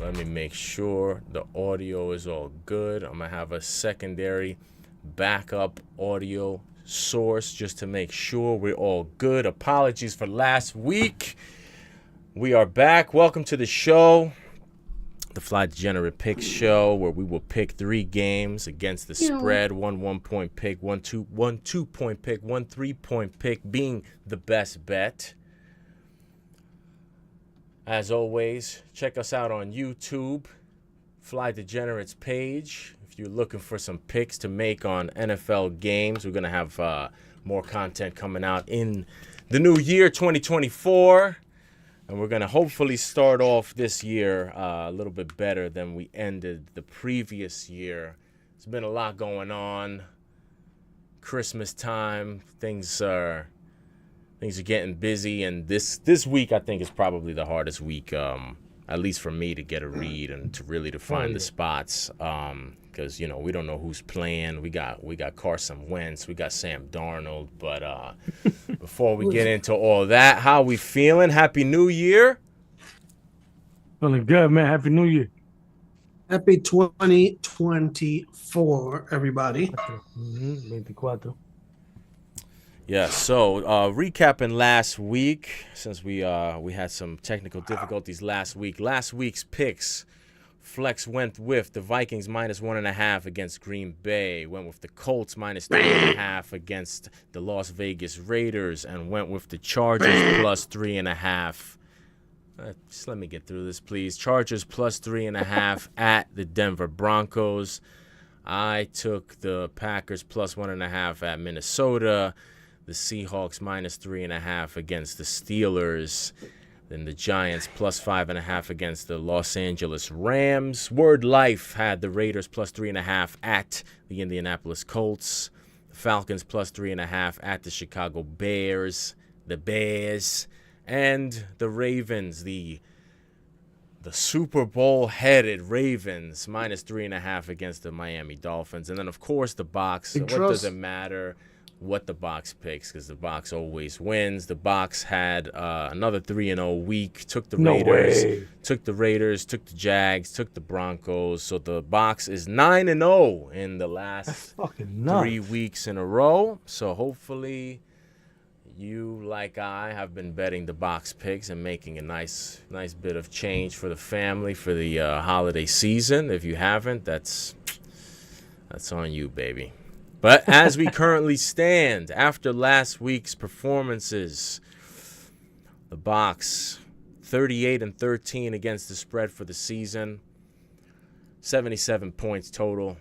Let me make sure the audio is all good. I'm going to have a secondary backup audio source just to make sure we're all good. Apologies for last week. We are back. Welcome to the show, the Fly Degenerate Picks show, where we will pick 3 games against the spread. One 1-point pick, one 2-point pick, one 3-point pick being the best bet. As always, check us out on YouTube, Fly Degenerates page. If you're looking for some picks to make on NFL games, we're going to have more content coming out in the new year, 2024. And we're going to hopefully start off this year a little bit better than we ended the previous year. There's been a lot going on. Christmas time, things are getting busy, and this week I think is probably the hardest week, at least for me, to get a read and to really define the spots, because we don't know who's playing. We got Carson Wentz, we got Sam Darnold, but before we get into all that, how we feeling? Happy New Year. Feeling good, man. Happy New Year. Happy 2024, everybody. 24. Yeah, so recapping last week, since we had some technical difficulties last week. Last week's picks, Flex went with the Vikings -1.5 against Green Bay, went with the Colts -3.5 against the Las Vegas Raiders, and went with the Chargers +3.5. Just let me get through this, please. Chargers +3.5 at the Denver Broncos. I took the Packers +1.5 at Minnesota. The Seahawks -3.5 against the Steelers. Then the Giants +5.5 against the Los Angeles Rams. Word Life had the Raiders +3.5 at the Indianapolis Colts. The Falcons +3.5 at the Chicago Bears. The Bears. And the Ravens, the Super Bowl headed Ravens, -3.5 against the Miami Dolphins. And then, of course, the box. What does it matter what the box picks, because the box always wins. The box had another 3-0 week. Took the Raiders, took the Jags, took the Broncos. So the box is 9-0 in the last 3 weeks in a row. So hopefully you, like I, have been betting the box picks and making a nice bit of change for the family for the holiday season. If you haven't, that's on you, baby. But as we currently stand, after last week's performances, the box 38-13 against the spread for the season, 77 points total.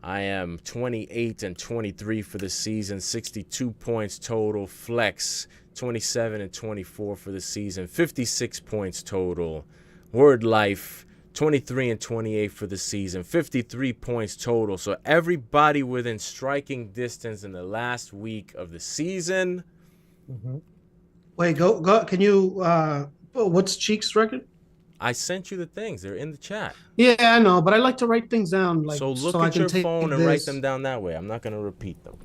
I am 28-23 for the season, 62 points total. Flex 27-24 for the season, 56 points total. Word Life 23-28 for the season, 53 points total. So everybody within striking distance in the last week of the season. Mm-hmm. Wait, go. Can you? What's Cheek's record? I sent you the things. They're in the chat. Yeah, I know, but I like to write things down. So look at your phone and write them down that way. I'm not going to repeat them.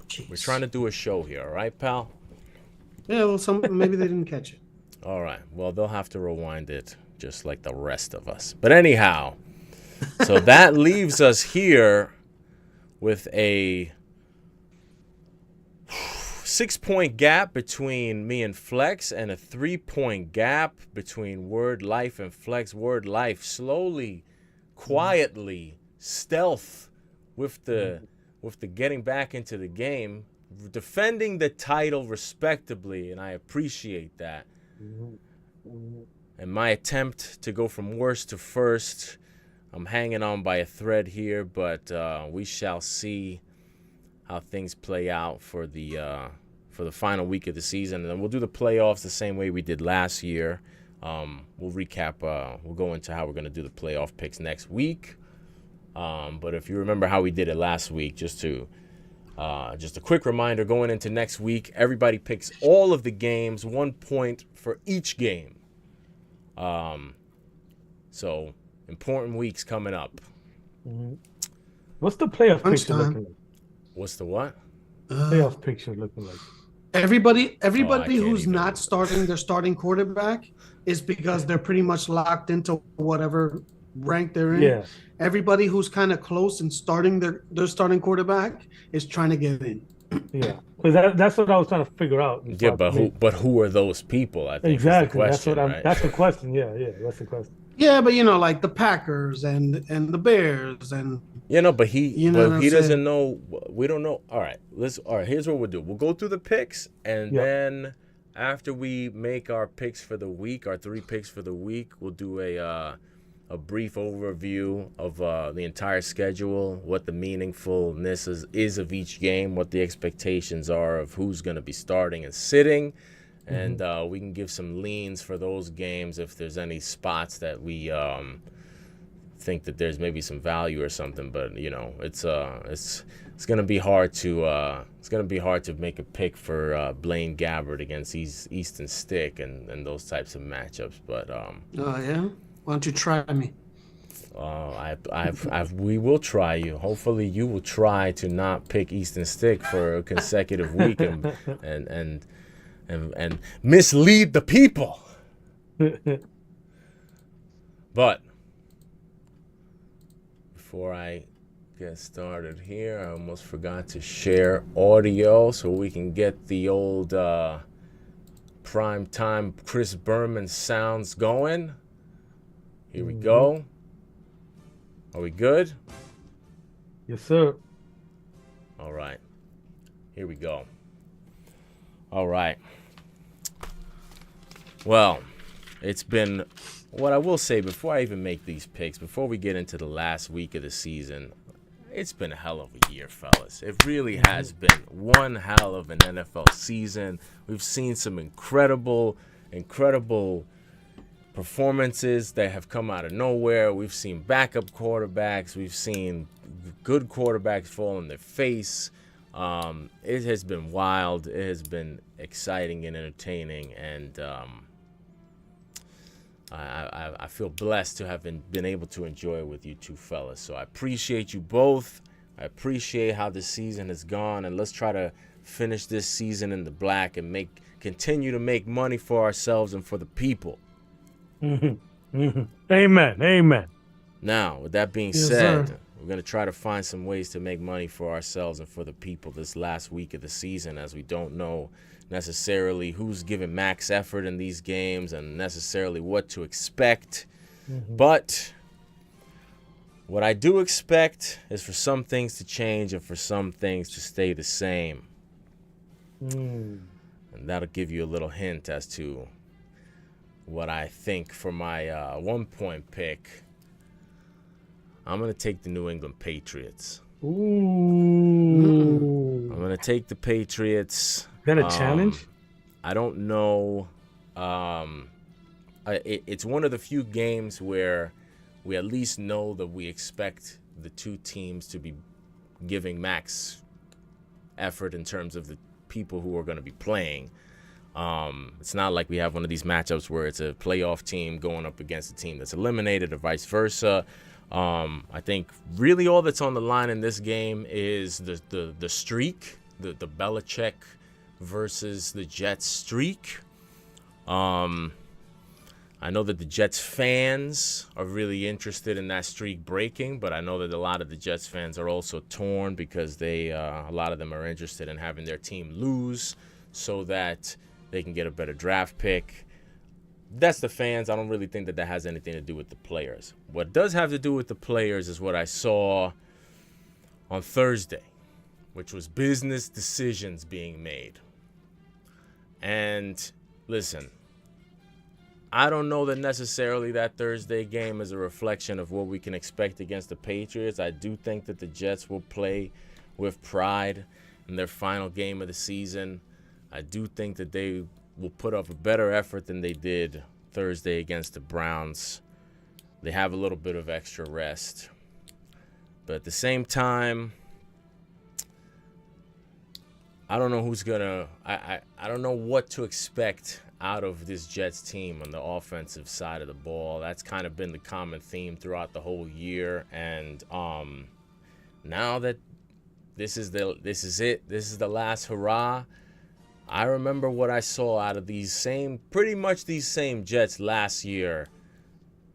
Jeez. We're trying to do a show here, all right, pal? Yeah, well, maybe they didn't catch it. All right. Well, they'll have to rewind it, just like the rest of us. But anyhow, so that leaves us here with a 6-point gap between me and Flex and a 3-point gap between Word Life and Flex. Word Life slowly, quietly, stealth with the getting back into the game, defending the title respectably, and I appreciate that. And my attempt to go from worst to first, I'm hanging on by a thread here, but we shall see how things play out for the final week of the season. And then we'll do the playoffs the same way we did last year. We'll recap. We'll go into how we're going to do the playoff picks next week. But if you remember how we did it last week, just a quick reminder, going into next week, everybody picks all of the games, 1 point for each game. So important weeks coming up. What's the playoff picture looking like? What's the what? Playoff picture looking like? Everybody can't who's even. not starting their starting quarterback is because they're pretty much locked into whatever rank they're in. Yeah, Everybody who's kind of close and starting their starting quarterback is trying to get in. yeah. Because that's what I was trying to figure out. Yeah, but who are those people? I think is the Exactly. question, right? That's the question. Yeah, yeah. That's the question. Yeah, but like the Packers and the Bears and But you know what I'm he doesn't saying. know. We don't know. All right. Here's what we'll do. We'll go through the picks, and Yep. then after we make our picks for the week, our 3 picks for the week, we'll do a brief overview of the entire schedule, what the meaningfulness is of each game, what the expectations are of who's going to be starting and sitting, and we can give some leans for those games if there's any spots that we think that there's maybe some value or something. But it's gonna be hard to make a pick for Blaine Gabbert against Easton Stick and those types of matchups. But Oh yeah, why don't you try me? we will try you. Hopefully, you will try to not pick Easton Stick for a consecutive week and mislead the people. But before I get started here, I almost forgot to share audio so we can get the old prime time Chris Berman sounds going. Here we go. Are we good? Yes, sir. All right. Here we go. All right. Well, it's been, what I will say before I even make these picks, before we get into the last week of the season, it's been a hell of a year, fellas. It really has been one hell of an NFL season. We've seen some incredible performances that have come out of nowhere. We've seen backup quarterbacks. We've seen good quarterbacks fall on their face. It has been wild. It has been exciting and entertaining, and I feel blessed to have been able to enjoy it with you two fellas. So I appreciate you both. I appreciate how the season has gone, and let's try to finish this season in the black and continue to make money for ourselves and for the people. Amen. Amen. Now, with that being Yes, said, sir. we're going to try to find some ways to make money for ourselves and for the people this last week of the season, as we don't know necessarily who's giving max effort in these games and necessarily what to expect. But what I do expect is for some things to change and for some things to stay the same. And that'll give you a little hint as to what I think for my 1-point pick. I'm going to take the New England Patriots. Ooh. I'm going to take the Patriots. Is that a challenge? I don't know. It's one of the few games where we at least know that we expect the two teams to be giving max effort in terms of the people who are going to be playing. It's not like we have one of these matchups where it's a playoff team going up against a team that's eliminated or vice versa. I think really all that's on the line in this game is the streak, the Belichick versus the Jets streak. I know that the Jets fans are really interested in that streak breaking, but I know that a lot of the Jets fans are also torn because a lot of them are interested in having their team lose so that they can get a better draft pick. That's the fans. I don't really think that has anything to do with the players. What does have to do with the players is what I saw on Thursday, which was business decisions being made. And listen, I don't know that necessarily that Thursday game is a reflection of what we can expect against the Patriots. I do think that the Jets will play with pride in their final game of the season. I do think that they will put up a better effort than they did Thursday against the Browns. They have a little bit of extra rest. But at the same time, I don't know who's going to I don't know what to expect out of this Jets team on the offensive side of the ball. That's kind of been the common theme throughout the whole year. And now that this is it, this is the last hurrah, I remember what I saw out of pretty much these same Jets last year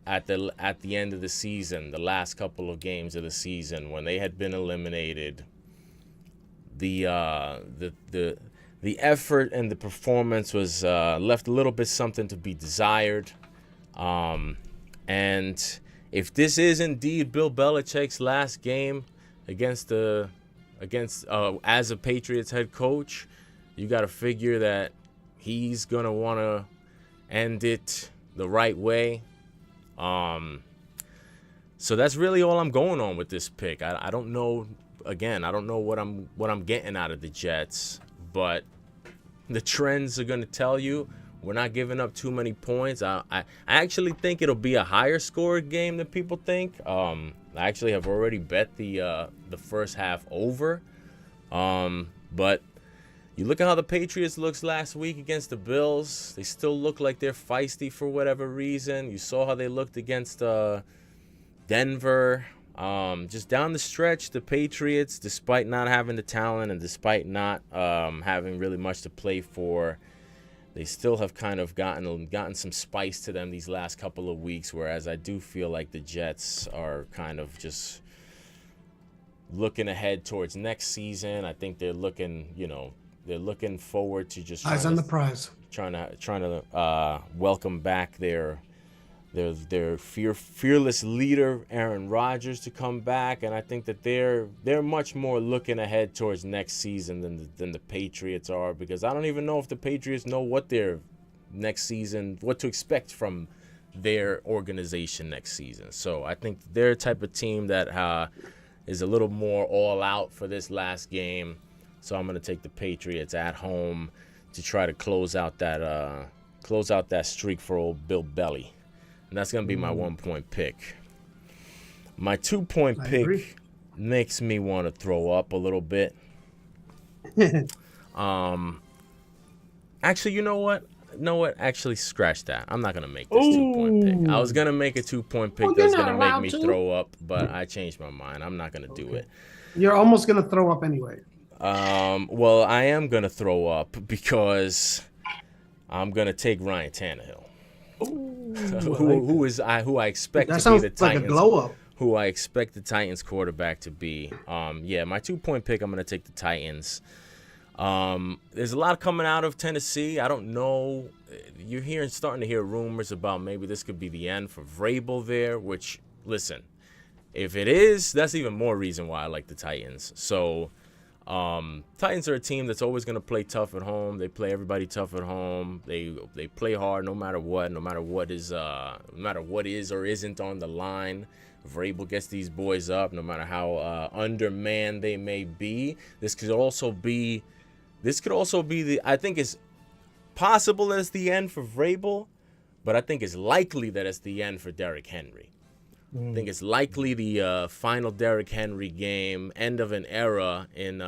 at the end of the season, the last couple of games of the season when they had been eliminated. The effort and the performance was left a little bit something to be desired. And if this is indeed Bill Belichick's last game against as a Patriots head coach, you got to figure that he's gonna want to end it the right way. So that's really all I'm going on with this pick. I don't know. Again, I don't know what I'm getting out of the Jets, but the trends are gonna tell you we're not giving up too many points. I actually think it'll be a higher score game than people think. I actually have already bet the first half over. But you look at how the Patriots looks last week against the Bills. They still look like they're feisty for whatever reason. You saw how they looked against Denver. Just down the stretch, the Patriots, despite not having the talent and despite not having really much to play for, they still have kind of gotten some spice to them these last couple of weeks, whereas I do feel like the Jets are kind of just looking ahead towards next season. I think they're looking forward to just eyes on the prize, trying to welcome back their fearless leader Aaron Rodgers to come back, and I think that they're much more looking ahead towards next season than the Patriots are, because I don't even know if the Patriots know what to expect from their organization next season. So I think they're a type of team that is a little more all out for this last game. So I'm going to take the Patriots at home to try to close out that streak for old Bill Belly. And that's going to be my 1-point pick. My 2-point pick makes me want to throw up a little bit. Actually, you know what? Actually, scratch that. I'm not going to make this 2-point pick. I was going to make a 2-point pick that's going to make me throw up, but I changed my mind. I'm not going to do it. You're almost going to throw up anyway. Well, I am going to throw up because I'm going to take Ryan Tannehill. Who I expect to be the Titans. Like a glow up. Who I expect the Titans quarterback to be. My 2-point pick, I'm going to take the Titans. There's a lot coming out of Tennessee. I don't know. You're starting to hear rumors about maybe this could be the end for Vrabel there, which, listen, if it is, that's even more reason why I like the Titans. So Titans are a team that's always going to play tough at home. They play everybody tough at home. They play hard no matter what is or isn't on the line. Vrabel gets these boys up no matter how undermanned they may be. This could also be I think it's possible that it's the end for Vrabel, but I think it's likely that it's the end for Derrick Henry. I think it's likely the final Derrick Henry game, end of an era in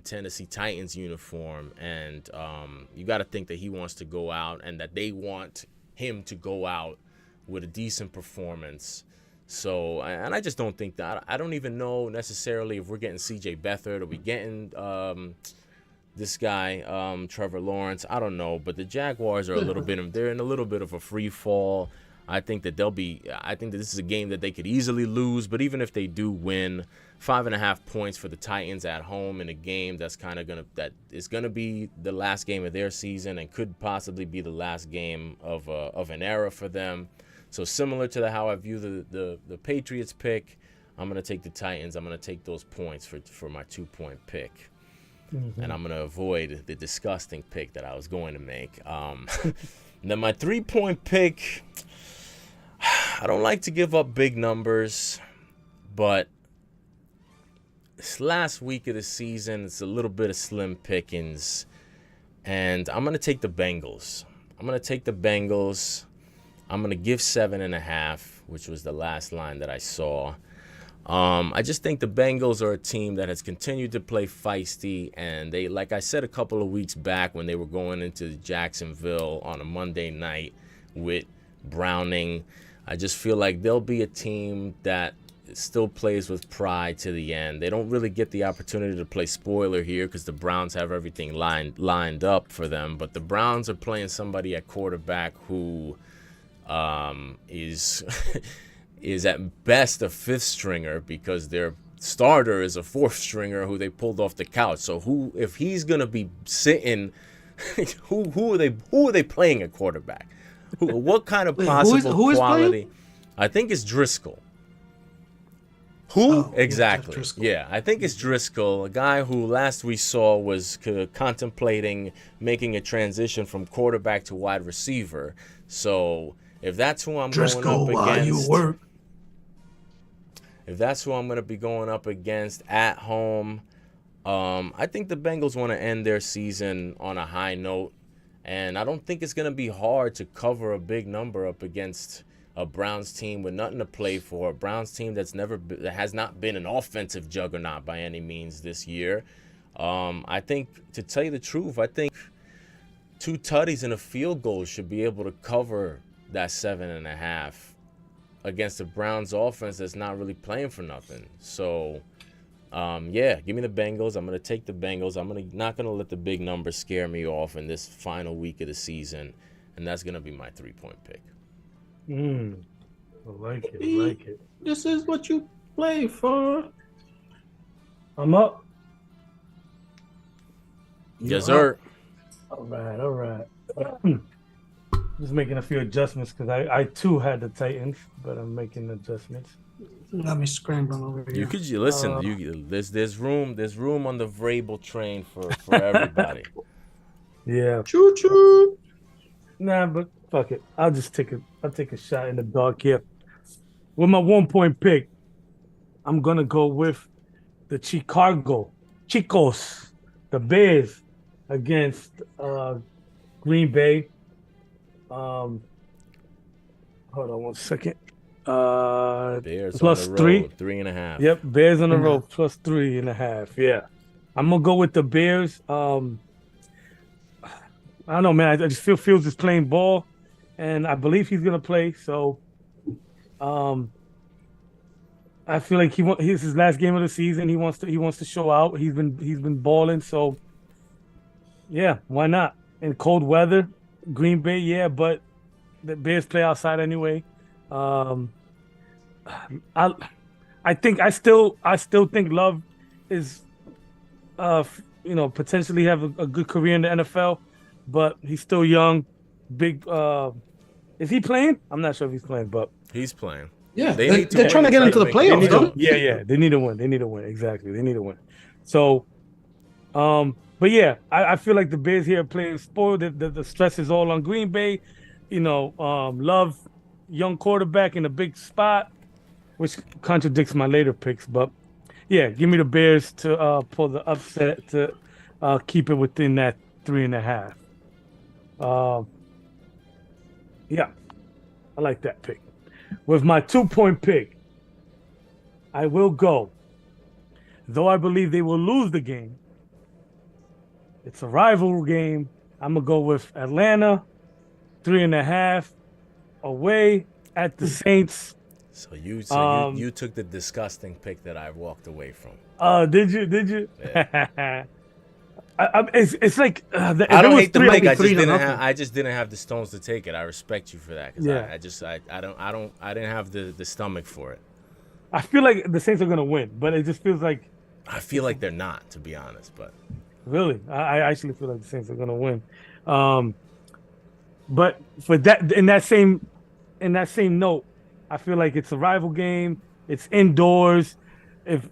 Tennessee Titans uniform, and you got to think that he wants to go out and that they want him to go out with a decent performance. So, and I just don't think that. I don't even know necessarily if we're getting C.J. Beathard or we getting this guy Trevor Lawrence. I don't know, but the Jaguars are they're in a little bit of a free fall. I think that this is a game that they could easily lose, but even if they do win, 5.5 points for the Titans at home in a game that is gonna be the last game of their season and could possibly be the last game of an era for them. So similar to how I view the Patriots pick, I'm gonna take the Titans. I'm gonna take those points for my 2-point pick, and I'm gonna avoid the disgusting pick that I was going to make. Then my 3-point pick. I don't like to give up big numbers, but this last week of the season, it's a little bit of slim pickings, and I'm going to take the Bengals. I'm going to give 7.5, which was the last line that I saw. I just think the Bengals are a team that has continued to play feisty, and they, like I said a couple of weeks back when they were going into Jacksonville on a Monday night with Browning, I just feel like they'll be a team that still plays with pride to the end. They don't really get the opportunity to play spoiler here because the Browns have everything lined up for them. But the Browns are playing somebody at quarterback who is is at best a fifth stringer because their starter is a fourth stringer who they pulled off the couch. So if he's gonna be sitting, who are they playing at quarterback? What kind of possible who is quality? playing? I think it's Driscoll. Who? Oh, Exactly. Jeff Driscoll. Yeah, I think it's Driscoll, a guy who last we saw was contemplating making a transition from quarterback to wide receiver. So if that's who I'm Driscoll, going up while against, you work. if that's who I'm going to be going up against at home, I think the Bengals want to end their season on a high note, and I don't think it's going to be hard to cover a big number up against a Browns team with nothing to play for, a Browns team that has not been an offensive juggernaut by any means this year. I think, to tell you the truth, I think 2 tutties and a field goal should be able to cover that 7.5 against the Browns offense that's not really playing for nothing. So, yeah, give me the Bengals. I'm going to take the Bengals. I'm not going to let the big number scare me off in this final week of the season, and that's going to be my 3-point pick. I like it. I like it. This is what you play for. I'm up. Yes, sir. All right. Just making a few adjustments because I too had the Titans, but I'm making adjustments. Got me scrambling over here. You could listen. There's room on the Vrabel train for everybody. Yeah. Choo choo. Nah, but fuck it. I'll take a shot in the dark here. With my 1-point pick, I'm gonna go with the Chicos, the Bears against Green Bay. Hold on 1 second. Bears plus on the three. road, 3.5. Yep, Bears on the road plus 3.5. Yeah, I'm gonna go with the Bears. I don't know, man. I just feel Fields is playing ball, and I believe he's gonna play. So, I feel like he's his last game of the season. He wants to show out. He's been balling. So, yeah, why not? In cold weather, Green Bay, yeah, but the Bears play outside anyway. I still think Love is, potentially have a good career in the NFL. But he's still young. Big. Is he playing? I'm not sure if he's playing, but He's playing. Yeah, They they're trying to get into the playoffs, though. yeah. They need to win. Exactly. They need to win. So, but yeah, I feel like the Bears here are playing spoiled. The stress is all on Green Bay. Love, young quarterback in a big spot, which contradicts my later picks. But yeah, give me the Bears to pull the upset to keep it within that 3.5. Yeah, I like that pick. With my 2-point pick, I will go. Though I believe they will lose the game, it's a rival game. I'm gonna go with Atlanta, 3.5 away at the Saints. So you took the disgusting pick that I walked away from. Did you? Yeah. It's like I don't hate the pick. I just didn't have the stones to take it. I respect you for that because I didn't have the stomach for it. I feel like the Saints are gonna win, but it just feels like I feel like they're not, to be honest. But really, I actually feel like the Saints are gonna win. But for that, in that same note, I feel like it's a rival game. It's indoors. If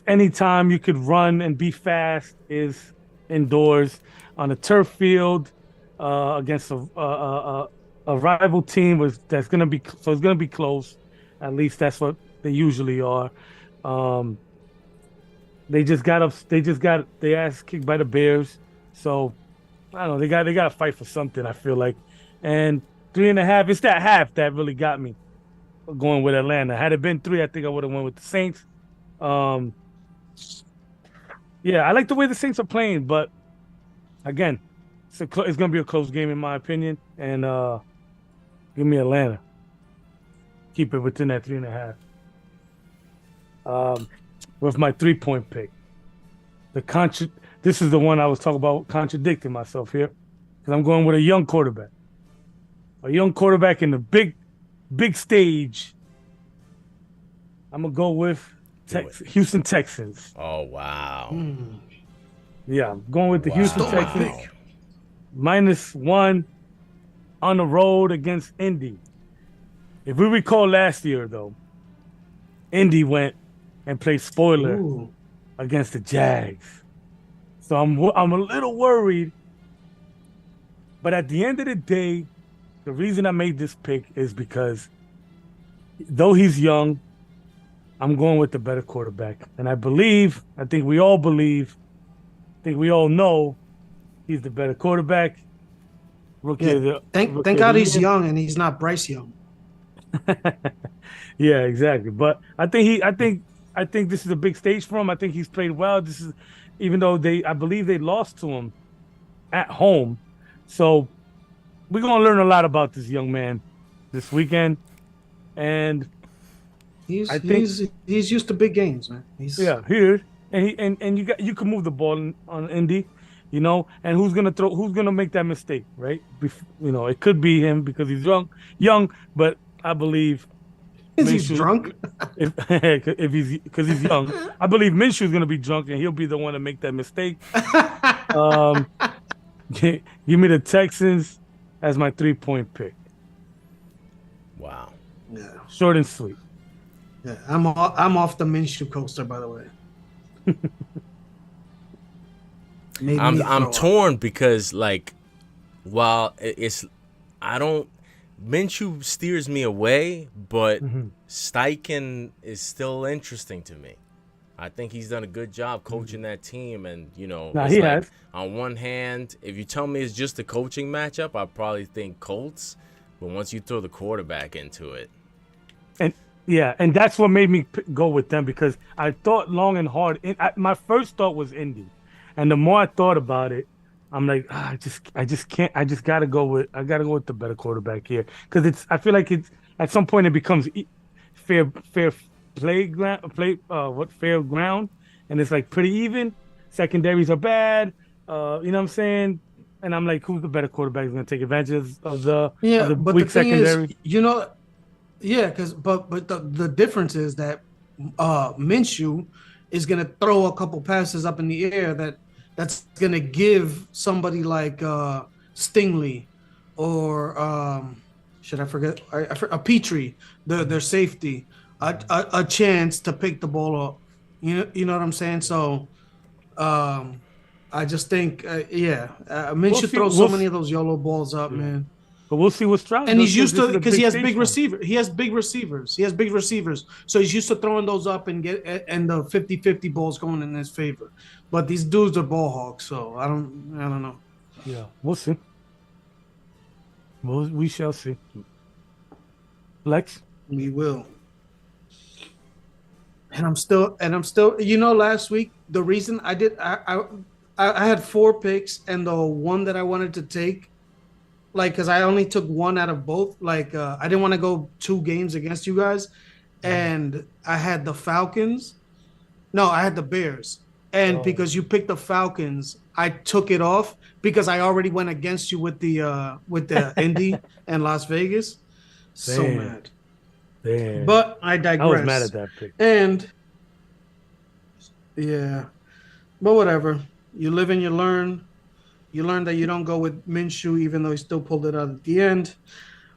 any time you could run and be fast is indoors on a turf field against a rival team it's gonna be close. At least that's what they usually are. They just got their ass kicked by the Bears, so I don't know. They got to fight for something. I feel like, and 3.5. It's that half that really got me going with Atlanta. Had it been 3, I think I would have went with the Saints. Yeah, I like the way the Saints are playing, but again, it's going to be a close game in my opinion. And give me Atlanta. Keep it within that 3.5. with my 3-point pick. This is the one I was talking about contradicting myself here because I'm going with a young quarterback. A young quarterback in the big stage. I'm gonna go with Houston Texans. Oh wow. Yeah, I'm going with the Wow. Houston Stole my Texans. pick. -1 on the road against Indy. If we recall last year, though, Indy went and played spoiler Ooh. against the Jags. So I'm a little worried. But at the end of the day, the reason I made this pick is because though he's young, I'm going with the better quarterback. And I think we all know he's the better quarterback. Thank God he's young and he's not Bryce Young. Yeah, exactly. But I think this is a big stage for him. I think he's played well. This is even though I believe they lost to him at home. So we're gonna learn a lot about this young man this weekend. And He's I think he's used to big games, man. here and you can move the ball on Indy, and who's gonna make that mistake, right? It could be him because he's young, but I believe Is he Minshew- drunk? if he's young, I believe Minshew's gonna be drunk and he'll be the one to make that mistake. Give me the Texans as my 3-point pick. Wow. Yeah, Short and sweet. yeah. I'm off the Minshew coaster, by the way. I'm torn because while Minshew steers me away, but Steichen is still interesting to me. I think he's done a good job coaching that team, and he has. On one hand, if you tell me it's just a coaching matchup, I probably think Colts. But once you throw the quarterback into it, and that's what made me go with them because I thought long and hard. My first thought was Indy, and the more I thought about it, I'm like, I just can't. I gotta go with the better quarterback here because I feel like it's at some point it becomes fair ground, and it's like pretty even. Secondaries are bad. You know what I'm saying? And I'm like, who's the better quarterback who's gonna take advantage of the but weak the thing secondary? is, but the difference is that Minshew is gonna throw a couple passes up in the air that's gonna give somebody like Stingley or should I forget a Petrie, their safety, a chance to pick the ball up. You know what I'm saying? So I just think Minshew throws so many of those YOLO balls up, man. But we'll see what Stroud And does he's used to because he has stage big for him. receiver. He has big receivers. So he's used to throwing those up and the 50-50 balls going in his favor. But these dudes are ball hogs, so I don't know. Yeah, we'll see. We shall see. Lex? We will. And I'm still last week the reason I had 4 picks and the one that I wanted to take, because I only took one out of both. I didn't want to go 2 games against you guys, and I had the Falcons. No, I had the Bears, and because you picked the Falcons, I took it off because I already went against you with the Indy and Las Vegas. So mad. Damn. But I digress. I was mad at that pick. And yeah, but whatever. You live and you learn. You learn that you don't go with Minshew, even though he still pulled it out at the end.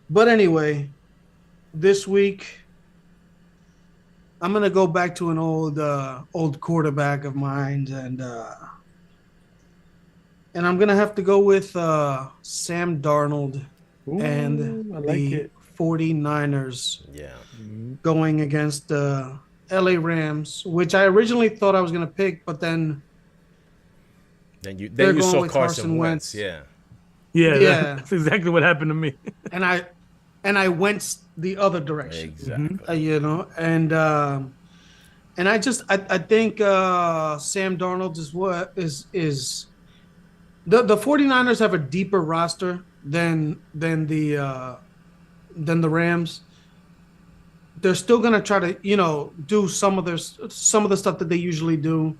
But anyway, this week I'm gonna go back to an old quarterback of mine, and I'm gonna have to go with Sam Darnold and the 49ers. yeah. Going against the LA Rams, which I originally thought I was gonna pick, but then You going saw with Carson Carson Wentz. Wentz. Yeah, that's exactly what happened to me. and I went the other direction. Exactly. And I think Sam Darnold is the 49ers have a deeper roster than the Rams. they're still gonna try to, do some of the stuff that they usually do.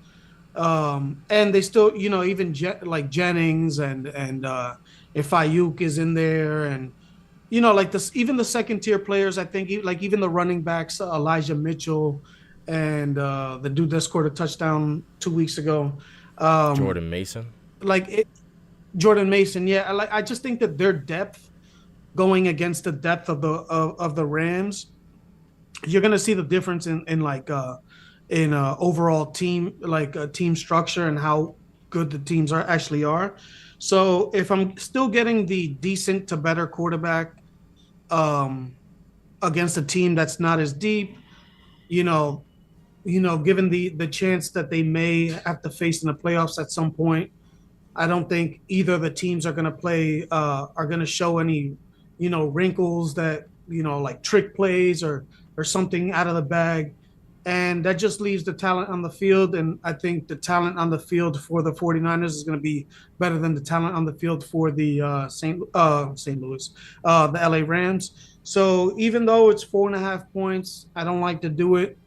And they still, even like Jennings and if Ayuk is in there, and like this, even the second tier players, I think, like even the running backs, Elijah Mitchell, and the dude that scored a touchdown 2 weeks ago, Jordan Mason. like it, Jordan Mason. Yeah, I just think that their depth going against the depth of the Rams, you're gonna see the difference in like in overall team, like team structure and how good the teams are. So if I'm still getting the decent to better quarterback against a team that's not as deep, you know, given the chance that they may have to face in the playoffs at some point, I don't think either of the teams are going to are going to show any, wrinkles that, like trick plays or something out of the bag. And that just leaves the talent on the field. And I think the talent on the field for the 49ers is going to be better than the talent on the field for the St. Louis, the LA Rams. So even though it's 4.5 points, I don't like to do it.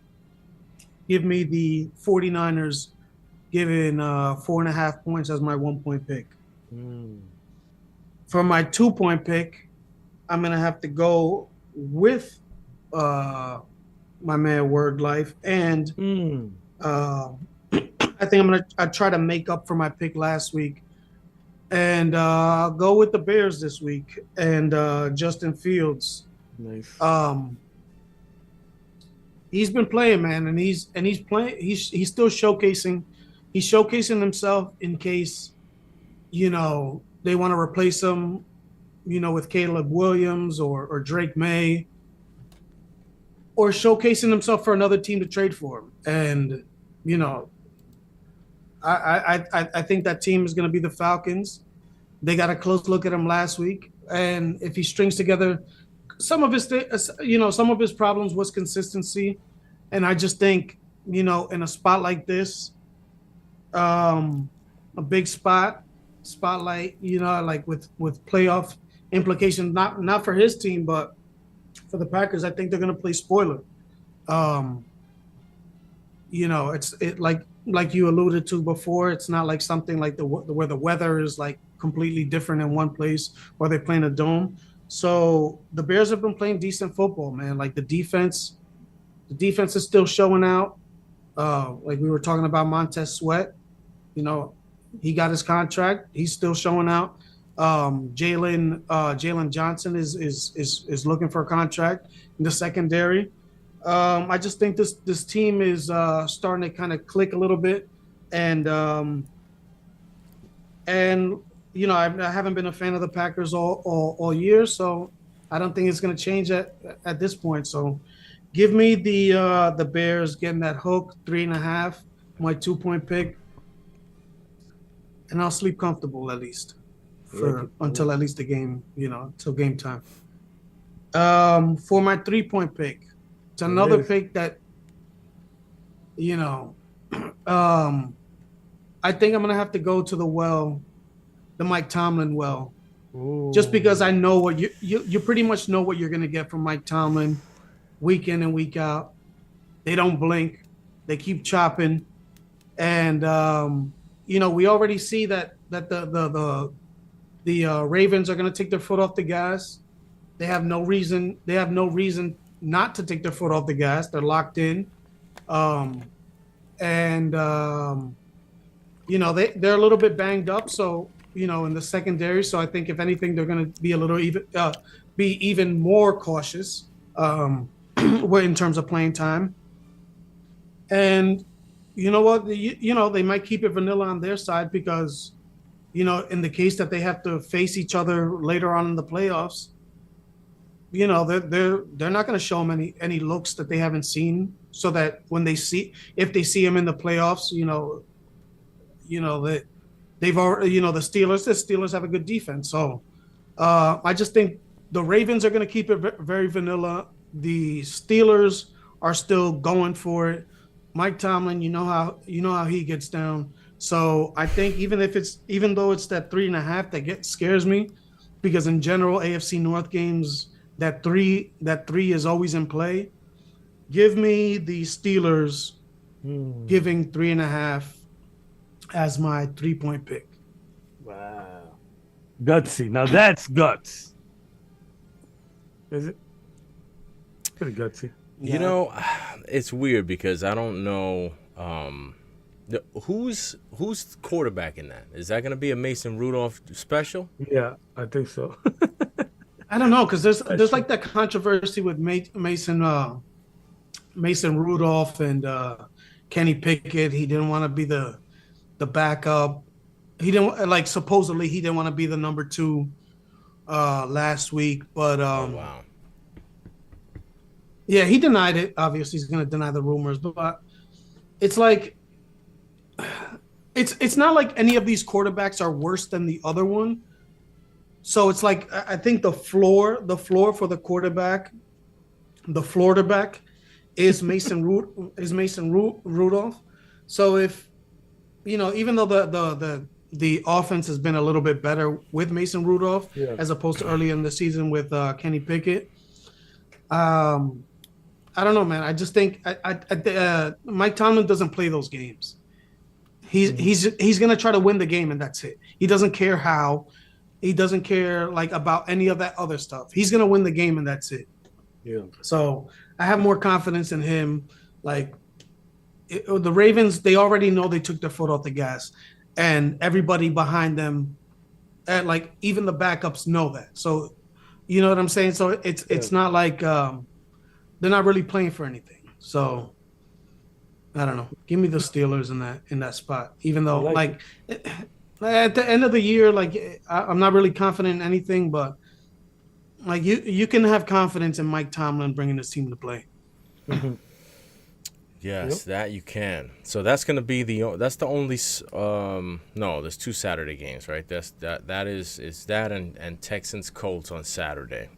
Give me the 49ers giving 4.5 points as my 1 point pick. For my 2 point pick, I'm going to have to go with my man Word Life, and I think I try to make up for my pick last week, and go with the Bears this week and Justin Fields. Nice. He's been playing, man, and he's playing. He's still showcasing. He's showcasing himself in case, they want to replace him, with Caleb Williams or Drake May, or showcasing himself for another team to trade for him. And, I think that team is going to be the Falcons. They got a close look at him last week. And if he strings together some of his problems was consistency. And I just think, in a spot like this, a big spotlight, like with playoff implications, not for his team, but for the Packers, I think they're going to play spoiler. It's like you alluded to before. It's not like something like where the weather is like completely different in one place, or they play in a dome. So the Bears have been playing decent football, man. Like the defense is still showing out. Like we were talking about Montez Sweat, he got his contract. He's still showing out. Jalen Johnson is looking for a contract in the secondary. I just think this team is starting to kind of click a little bit, and I haven't been a fan of the Packers all year, so I don't think it's going to change at this point. So give me the Bears getting that hook, 3.5, my 2 point pick, and I'll sleep comfortable at least until at least the game, until game time. For my 3 point pick, it's another pick that, I think I'm going to have to go to the Mike Tomlin well. Ooh. Just because I know what you pretty much know what you're going to get from Mike Tomlin week in and week out. They don't blink. They keep chopping. And, we already see that the Ravens are going to take their foot off the gas. They have no reason not to take their foot off the gas. They're locked in. They're a little bit banged up. So, in the secondary. So I think if anything, they're going to be be even more cautious in terms of playing time. And you know what? They might keep it vanilla on their side because, in the case that they have to face each other later on in the playoffs, they're not going to show them any looks that they haven't seen, so that if they see them in the playoffs, that they've already, the Steelers have a good defense. So I just think the Ravens are going to keep it very vanilla. The Steelers are still going for it. Mike Tomlin, you know how he gets down. So I think even though it's that 3.5 that scares me, because in general AFC North games that three is always in play. Give me the Steelers Hmm. giving 3.5 as my 3-point pick. Wow. Gutsy. Now that's guts. Is it? Pretty gutsy. You Yeah. know, it's weird because I don't know who's quarterbacking that. Is that going to be a Mason Rudolph special? Yeah, I think so. I don't know because there's Special. like that controversy with Mason Rudolph and Kenny Pickett. He didn't want to be the backup. He didn't like supposedly he didn't want to be the number two last week, but Oh wow. yeah, he denied it. Obviously, he's going to deny the rumors, but it's like it's not like any of these quarterbacks are worse than the other one. So it's like I think the floor for the quarterback, the Florida back, is Rudolph. So if even though the offense has been a little bit better with Mason Rudolph Yeah. as opposed to early in the season with Kenny Pickett, I don't know, man. I just think Mike Tomlin doesn't play those games. He's gonna try to win the game and that's it. He doesn't care how. He doesn't care like about any of that other stuff. He's gonna win the game and that's it. Yeah. So I have more confidence in him. Like the Ravens, they already know they took their foot off the gas, and everybody behind them, and like even the backups know that. So you know what I'm saying. So it's not like they're not really playing for anything. So I don't know. Give me the Steelers in that spot. Even though like at the end of the year, like I'm not really confident in anything, but like you can have confidence in Mike Tomlin bringing this team to play. Mhm. Yes, that you can. So that's going to be that's the only no, there's 2 Saturday games, right? That is that and Texans Colts on Saturday.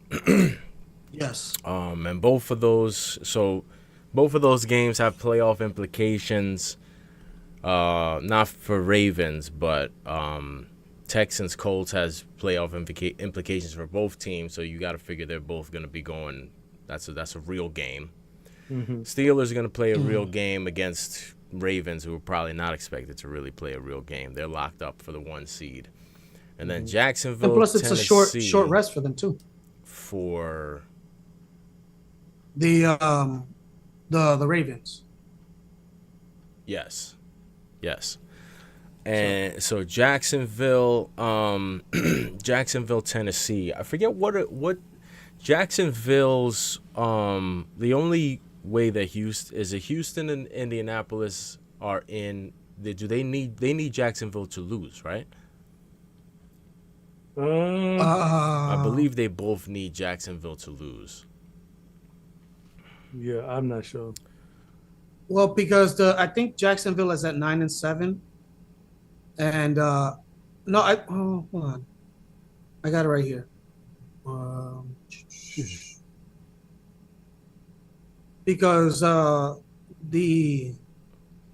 Yes. And both of those games have playoff implications. Not for Ravens, but Texans Colts has playoff implications for both teams. So you got to figure they're both going to be going. That's a real game. Mhm. Steelers are going to play a real game against Ravens, who are probably not expected to really play a real game. They're locked up for the 1 seed, and then Jacksonville, And plus, it's Tennessee, a short rest for them too. for The Ravens. yes. And so Jacksonville, Jacksonville, Tennessee. I forget what Jacksonville's the only way that Houston and Indianapolis are in. They need Jacksonville to lose, right? I believe they both need Jacksonville to lose. Yeah, I'm not sure. Well, because I think Jacksonville is at 9-7, and no, hold on, I got it right here. Because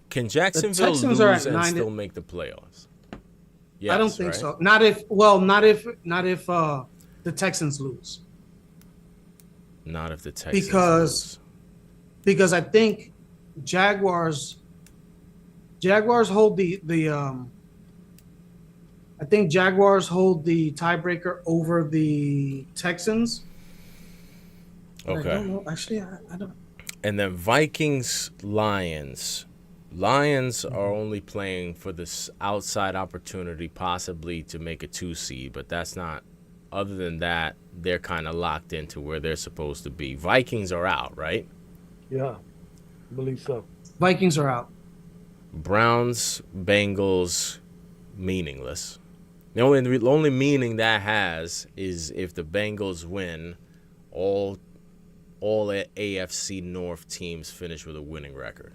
Can Jacksonville Texans are lose at and 9 still make the playoffs? Yes, I don't think right? so. Not if the Texans lose. Not if the Texans Because I think Jaguars hold I think Jaguars hold the tiebreaker over the Texans. lose. But I don't Okay. know. Actually, I don't. And then Vikings, Lions. Lions are only playing for this outside opportunity, possibly to make a 2 seed, but that's not. Other than that, they're kind of locked into where they're supposed to be. Vikings are out, right? Yeah, I believe so. Vikings are out. Browns, Bengals, meaningless. The only meaning that has is if the Bengals win, all AFC North teams finish with a winning record.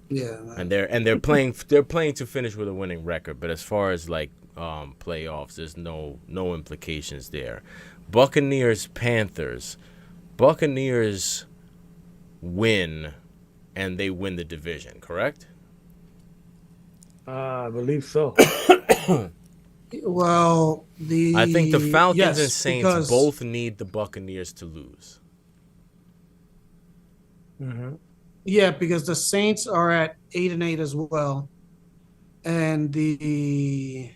Yeah. And they're playing to finish with a winning record, but as far as like playoffs, there's no implications there. Buccaneers, Panthers. Buccaneers win, and they win the division, correct? I believe so. Well, I think the Falcons yes, and Saints because both need the Buccaneers to lose. Mhm. Yeah, because the Saints are at 8-8 as well, and the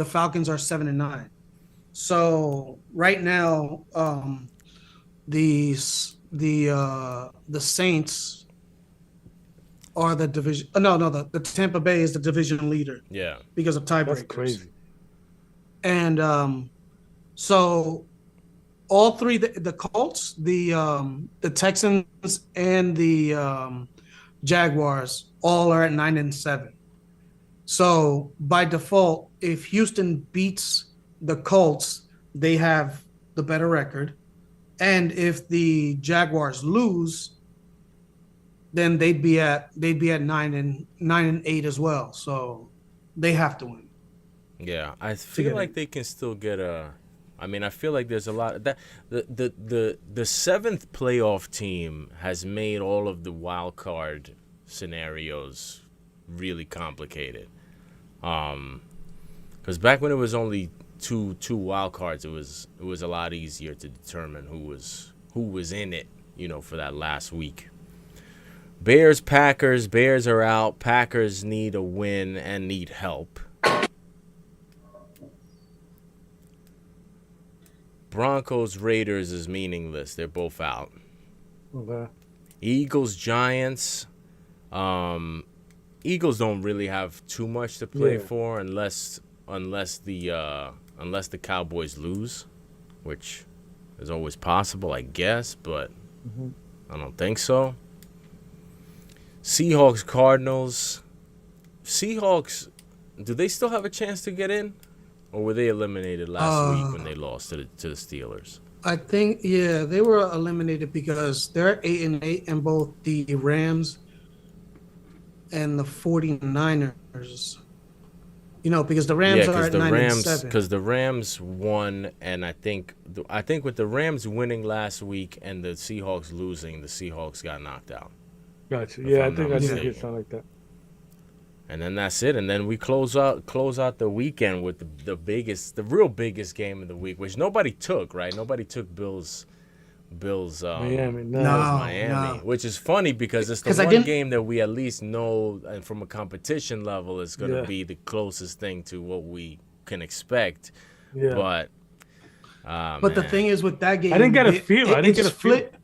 Falcons are 7-9. So right now, the Saints are the division. No, the Tampa Bay is the division leader Yeah. because of That's tiebreakers. crazy. And so all three, the Colts, the Texans, and the Jaguars all are at 9-7. So by default, if Houston beats the Colts, they have the better record. And if the Jaguars lose, then they'd be at 9-8 as well. So they have to win Yeah, I to feel get like in. they can still get a. I mean, I feel like there's a lot that the seventh playoff team has made all of the wild card scenarios really complicated. Because back when it was only two wild cards, it was a lot easier to determine who was in it, for that last week. Bears, Packers. Bears are out. Packers need a win and need help. Broncos, Raiders is meaningless. They're both out. Okay. Eagles, Giants. Um, Eagles don't really have too much to play Yeah. for unless the Cowboys lose, which is always possible, I guess, but Mhm. I don't think so. Seahawks, Cardinals. Seahawks, do they still have a chance to get in? Or were they eliminated last week when Uh, they lost to the Steelers? I think yeah, they were eliminated because they're 8-8, and both the Rams and the 49ers. Because the Yeah, Rams are because at the nine and Rams, seven. because the Rams won, and I think with the Rams winning last week and the Seahawks losing, the Seahawks got knocked out. Gotcha. If Yeah, I I'm not think I did hear mistaken. something like that. And then that's it. And then we close out the weekend with the real biggest game of the week, which nobody took, right? Nobody took Bills Miami, Bills no. Miami, No, which is funny because it's the because I one didn't. game that we at least know, and from a competition level is going to Yeah. be the closest thing to what we can expect. Yeah. But But the man, thing is with that I didn't game, get a feel. I didn't get it's a feel. flipped.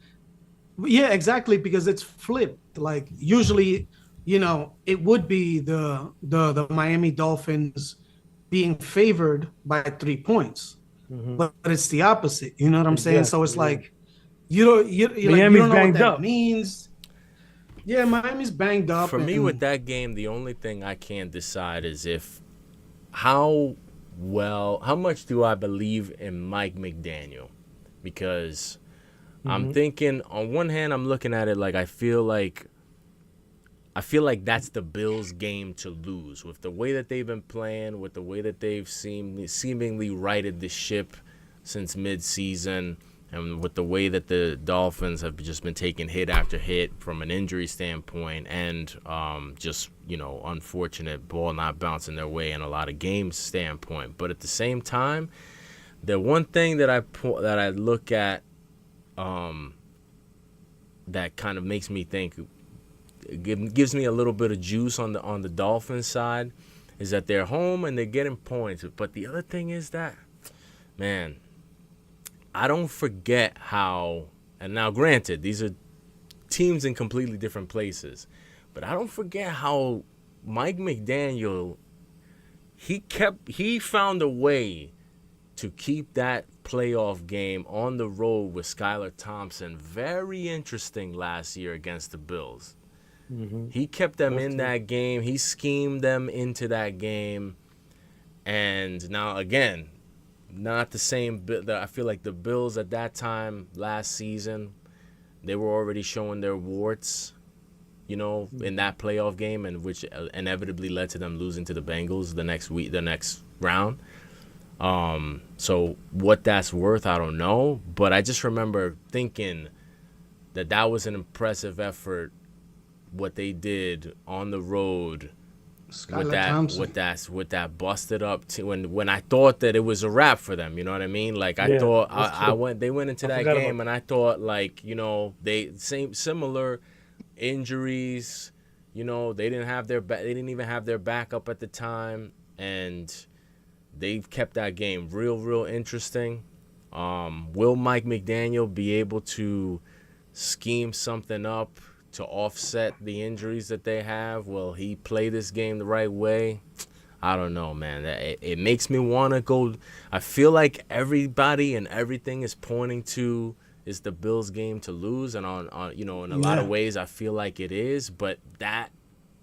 Yeah, exactly, because it's flipped. Like usually, it would be the Miami Dolphins being favored by 3 points, Hmm. but it's the opposite. You know what I'm saying? So it's Exactly. Yeah. like you Miami's don't know what banged that up. means. Yeah, Miami's banged up, for me with and that game, the only thing I can't decide is how much do I believe in Mike McDaniel, because I'm Hmm. thinking on one hand I'm looking at it like I feel like that's the Bills' game to lose with the way that they've been playing, with the way that they've seemingly righted the ship since mid-season, and with the way that the Dolphins have just been taking hit after hit from an injury standpoint, and just unfortunate ball not bouncing their way in a lot of games standpoint. But at the same time, the one thing that I look at that kind of makes me think, gives me a little bit of juice on the Dolphins side, is that they're home and they're getting points. But the other thing is that, man, I don't forget how, and now granted, these are teams in completely different places, but I don't forget how Mike McDaniel, he found a way to keep that playoff game on the road with Skylar Thompson very interesting last year against the Bills. Hmm. He kept them That's in true. that game. He schemed them into that game. And now, again, not the same. I feel like the Bills at that time last season, they were already showing their warts, in that playoff game, and which inevitably led to them losing to the Bengals the next round. So what that's worth, I don't know. But I just remember thinking that was an impressive effort, what they did on the road Skylar Thompson. with that busted up when I thought that it was a wrap for them. You know what I mean? Like I Yeah, thought that's I true. went they went into I that forgot game about and I thought like they similar injuries. They didn't have they didn't even have their backup at the time, and they've kept that game real interesting. Will Mike McDaniel be able to scheme something up to offset the injuries that they have? Will he play this game the right way? I don't know, man. It makes me want to go. I feel like everybody and everything is pointing to is the Bills game to lose, and on in a lot of ways I feel like it is, but that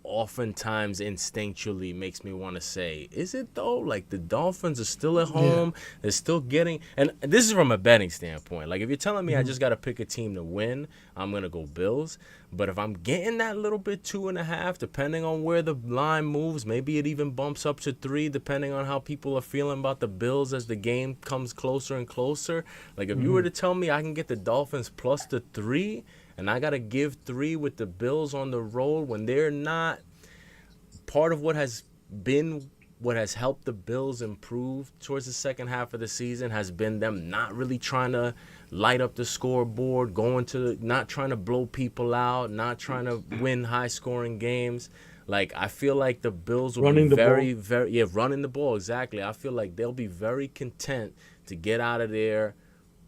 oftentimes instinctually makes me want to say, is it though? Like the Dolphins are still at home, they're still getting, and this is from a betting standpoint. Like if you're telling me I just got to pick a team to win, I'm gonna go Bills. But if I'm getting that little bit 2.5, depending on where the line moves, maybe it even bumps up to 3, depending on how people are feeling about the Bills as the game comes closer and closer. Like if you were to tell me I can get the Dolphins plus the 3, and I got to give 3 with the Bills on the road when they're not, part of what has helped the Bills improve towards the second half of the season has been them not really trying to light up the scoreboard, not trying to blow people out, not trying to win high-scoring games. Like, I feel like the Bills will Running be the very, ball. very, yeah, running the ball, exactly. I feel like they'll be very content to get out of there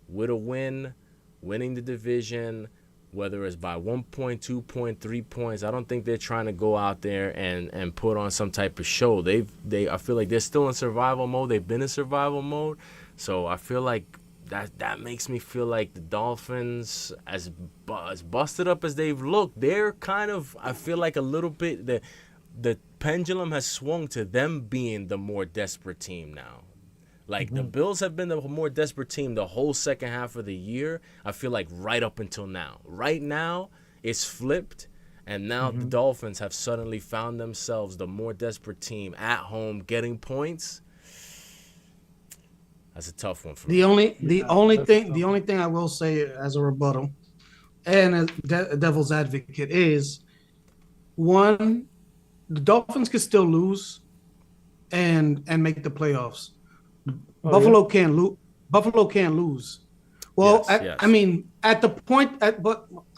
with a win, winning the division, whether it's by 1 point, 2 point, 3 points. I don't think they're trying to go out there and put on some type of show. I feel like they're still in survival mode. They've been in survival mode. So I feel like that makes me feel like the Dolphins, as busted up as they've looked, they're kind of, I feel like a little bit, the pendulum has swung to them being the more desperate team now. Like, the Bills have been the more desperate team the whole second half of the year, I feel like, right up until now. Right now, it's flipped, and now the Dolphins have suddenly found themselves the more desperate team at home getting points. That's a tough one for me. The only thing I will say as a rebuttal and as devil's advocate is, one, the Dolphins could still lose and make the playoffs. Buffalo can't lose. Buffalo can't lose. Well, Yes. I mean, at the point,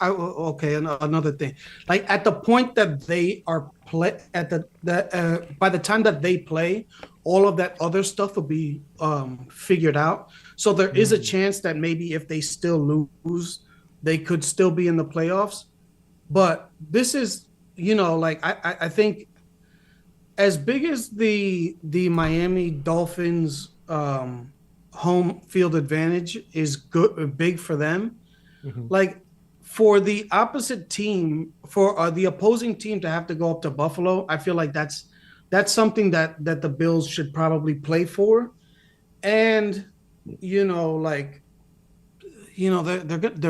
another thing. Like at the point that they are by the time that they play, all of that other stuff will be figured out. So there is a chance that maybe if they still lose, they could still be in the playoffs. But this is, like I think, as big as the Miami Dolphins home field advantage is big for them, like for the opposite team, for the opposing team to have to go up to Buffalo, I feel like that's something that the Bills should probably play for. And they're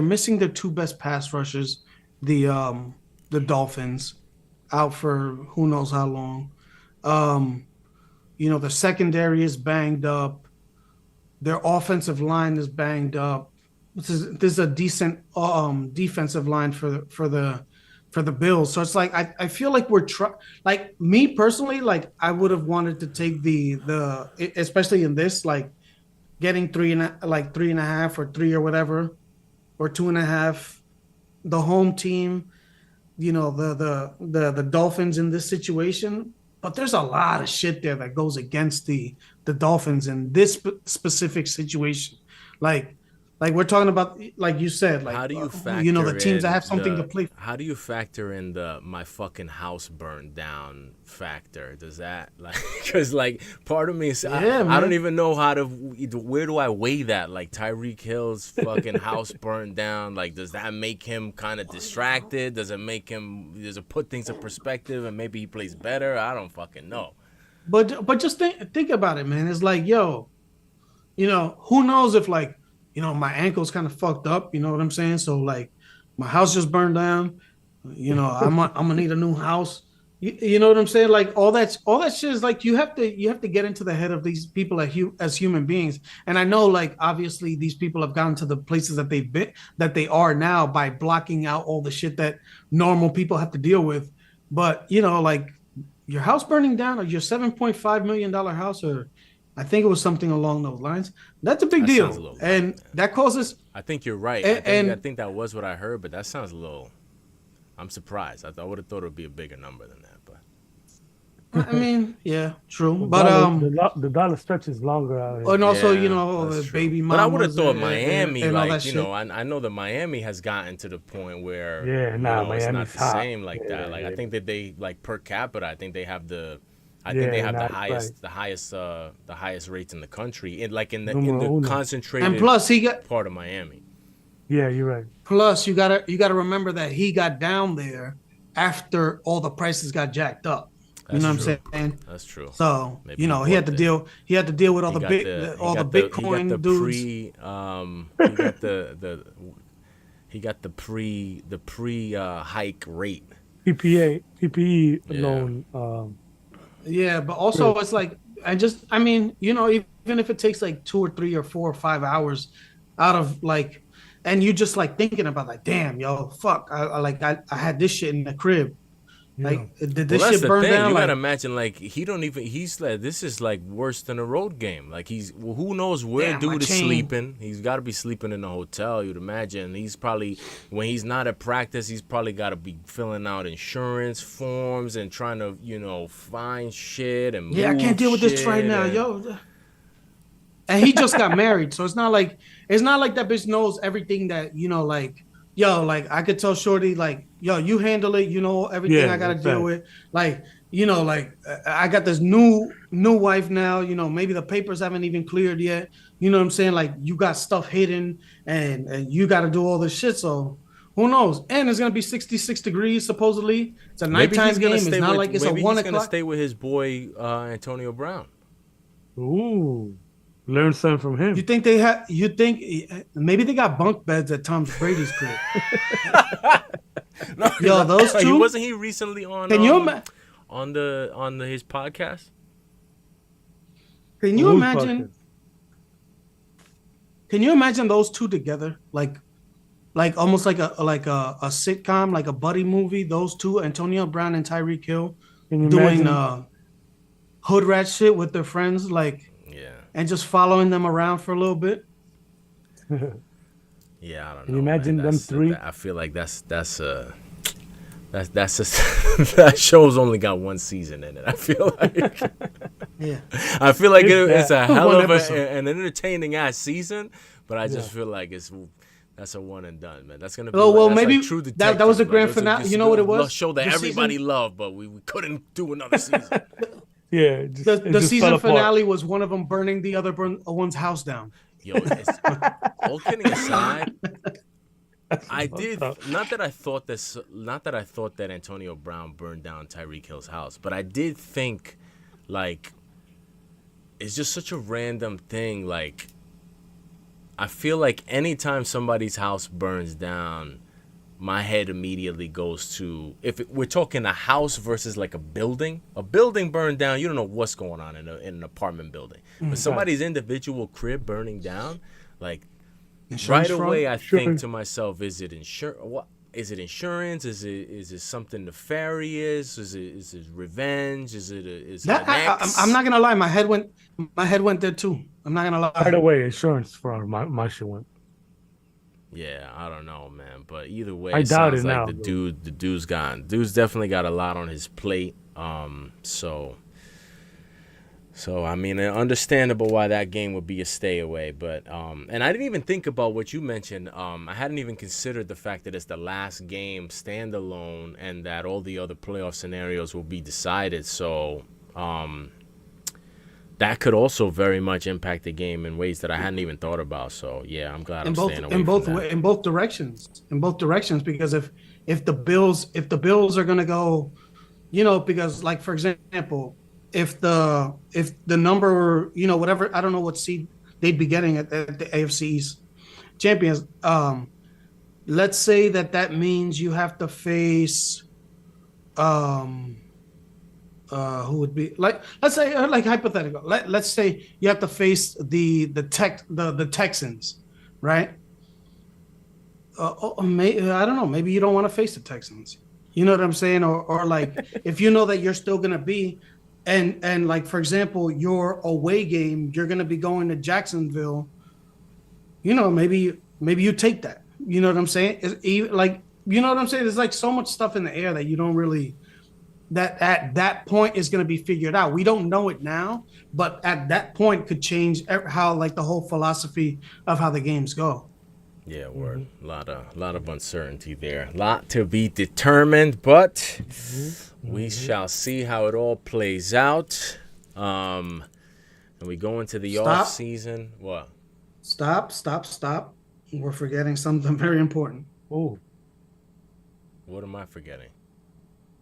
missing their 2 best pass rushers, the Dolphins, out for who knows how long. The secondary is banged up. Their offensive line is banged up. This is a decent defensive line for the Bills. So it's like I feel like like me personally, like I would have wanted to take the especially in this, like getting 3.5 or 3 or whatever, or 2.5, the home team, the Dolphins in this situation. But there's a lot of shit there that goes against the Dolphins in this specific situation. Like we're talking about, like you said, like how do you factor the teams that have something to play for. How do you factor in the my fucking house burned down factor? Does that, like, because like part of me is I don't even know where do I weigh that? Like Tyreek Hill's fucking house burned down. Like, does that make him kind of distracted? Does it put things in perspective and maybe he plays better? I don't fucking know. But just think about it, man. It's like, yo, who knows if like, my ankle's kind of fucked up, you know what I'm saying? So like my house just burned down, I'm gonna need a new house. You know what I'm saying? Like all that shit is like, you have to get into the head of these people as human beings. And I know, like, obviously these people have gotten to the places that they are now by blocking out all the shit that normal people have to deal with. But like your house burning down, or your $7.5 million house, or I think it was something along those lines. That's a big That sounds a deal, little light, and man. that causes I think you're right. I and think that was what I heard, but that sounds a little. I'm surprised. I would have thought it would be a bigger number than that, but I mean, yeah, true, The but the dollar stretches longer out here. and also yeah, that's the true. baby But I would have mamas thought Miami, and all that like you shit. know, I know that Miami has gotten to the point where Yeah, nah, it's not Miami's the hot. same like Yeah, that. Like I yeah. think that they like per capita. I think they have the. I think they Yeah, have nah, right. the highest rates in the country, in Numero the uno. concentrated And plus, he got part of Miami. Yeah, you're right. plus you gotta remember that he got down there after all the prices got jacked up. You That's know what true. I'm saying? That's true. So Maybe you he know he had bought to the- deal with all He the got big the all he the got the Bitcoin he got the dudes. he got he got the pre hike rate. PPE Yeah. loan. Yeah, but also it's like I mean, you know, even if it takes like 2 or 3 or 4 or 5 hours out of like, and you just like thinking about like, damn, yo, fuck, I had this shit in the crib. Yeah. Like, did Well, this that's shit the burn thing. down? You gotta Like, imagine, like he's like this is like worse than a road game. Like who knows where Damn, my dude is chain. sleeping. He's got to be sleeping in a hotel. You'd imagine. He's probably when he's not at practice, he's probably got to be filling out insurance forms and trying to find shit and yeah, I can't move deal with this right shit now, and- yo. And he just got married, so it's not like that bitch knows everything that like. Yo, like I could tell Shorty, like, yo, you handle it. You know everything Yeah, I gotta that's deal right. with. Like, like I got this new wife now. Maybe the papers haven't even cleared yet. You know what I'm saying? Like, you got stuff hidden, and you got to do all this shit. So who knows? And it's gonna be 66 degrees supposedly. It's a Maybe nighttime he's gonna game. stay It's not with. like it's a Maybe 1 he's gonna o'clock. stay with his boy Antonio Brown. Ooh, learn something from him. You think they have? You think maybe they got bunk beds at Tom Brady's crib? No, Yo, those two? Wasn't he recently on? Can you on his podcast? Can you Who's imagine? podcast? Can you imagine those two together, like almost like a sitcom, like a buddy movie? Those two, Antonio Brown and Tyreek Hill, Can you doing imagine? hood rat shit with their friends, like, Yeah. and just following them around for a little bit. Yeah, I don't know. Can you imagine man. them three? I feel like that's that show's only got one season in it. I feel like Yeah, I feel like It's it's a hell one of episode. an entertaining ass season, but I just Yeah. feel like that's a one and done, man. That's gonna be Oh, well, that's maybe like True that was the Detective, grand those are finale. just You know what it the was? show that The everybody season- loved, but we couldn't do another season. Yeah, it just, The it just fell season apart. finale was one of them burning the other one's house down. Yo, all kidding aside, I did up. not that I thought that Antonio Brown burned down Tyreek Hill's house, but I did think like it's just such a random thing. Like I feel like anytime somebody's house burns down, my head immediately goes to we're talking a house versus like a building. A building burned down, you don't know what's going on in an apartment building. But somebody's individual crib burning down, like Insurance right fraud? away I Sure. think to myself, is it What is it? Insurance? Is it something nefarious? Is it revenge? Is it an ex? I'm not gonna lie. My head went there too. I'm not gonna Right lie. away, insurance fraud. My shit went. Yeah, I don't know, man. But either way, I it doubt sounds it like now, the dude's definitely got a lot on his plate. So I mean, understandable why that game would be a stay away. But and I didn't even think about what you mentioned. I hadn't even considered the fact that it's the last game standalone and that all the other playoff scenarios will be decided. So that could also very much impact the game in ways that I hadn't even thought about. So yeah, I'm glad I'm staying away from that. in both directions. Because if the Bills are gonna go, because like for example, if the number, whatever, I don't know what seed they'd be getting at the AFC East champions. Let's say that means you have to face who would be like, let's say like hypothetical. Let's say you have to face the Texans, right? I don't know. Maybe you don't want to face the Texans. You know what I'm saying? Or like if you know that you're still gonna be, and like for example, your away game, you're gonna be going to Jacksonville. You know, maybe you take that. You know what I'm saying? It's even, like you know what I'm saying? There's like so much stuff in the air that you don't really that at that point is going to be figured out. We don't know it now, but at that point could change how like the whole philosophy of how the games go. Yeah, word. Lot of uncertainty there. Lot to be determined, but we shall see how it all plays out. And we go into the off season. What? Stop. We're forgetting something very important. Oh, What am I forgetting?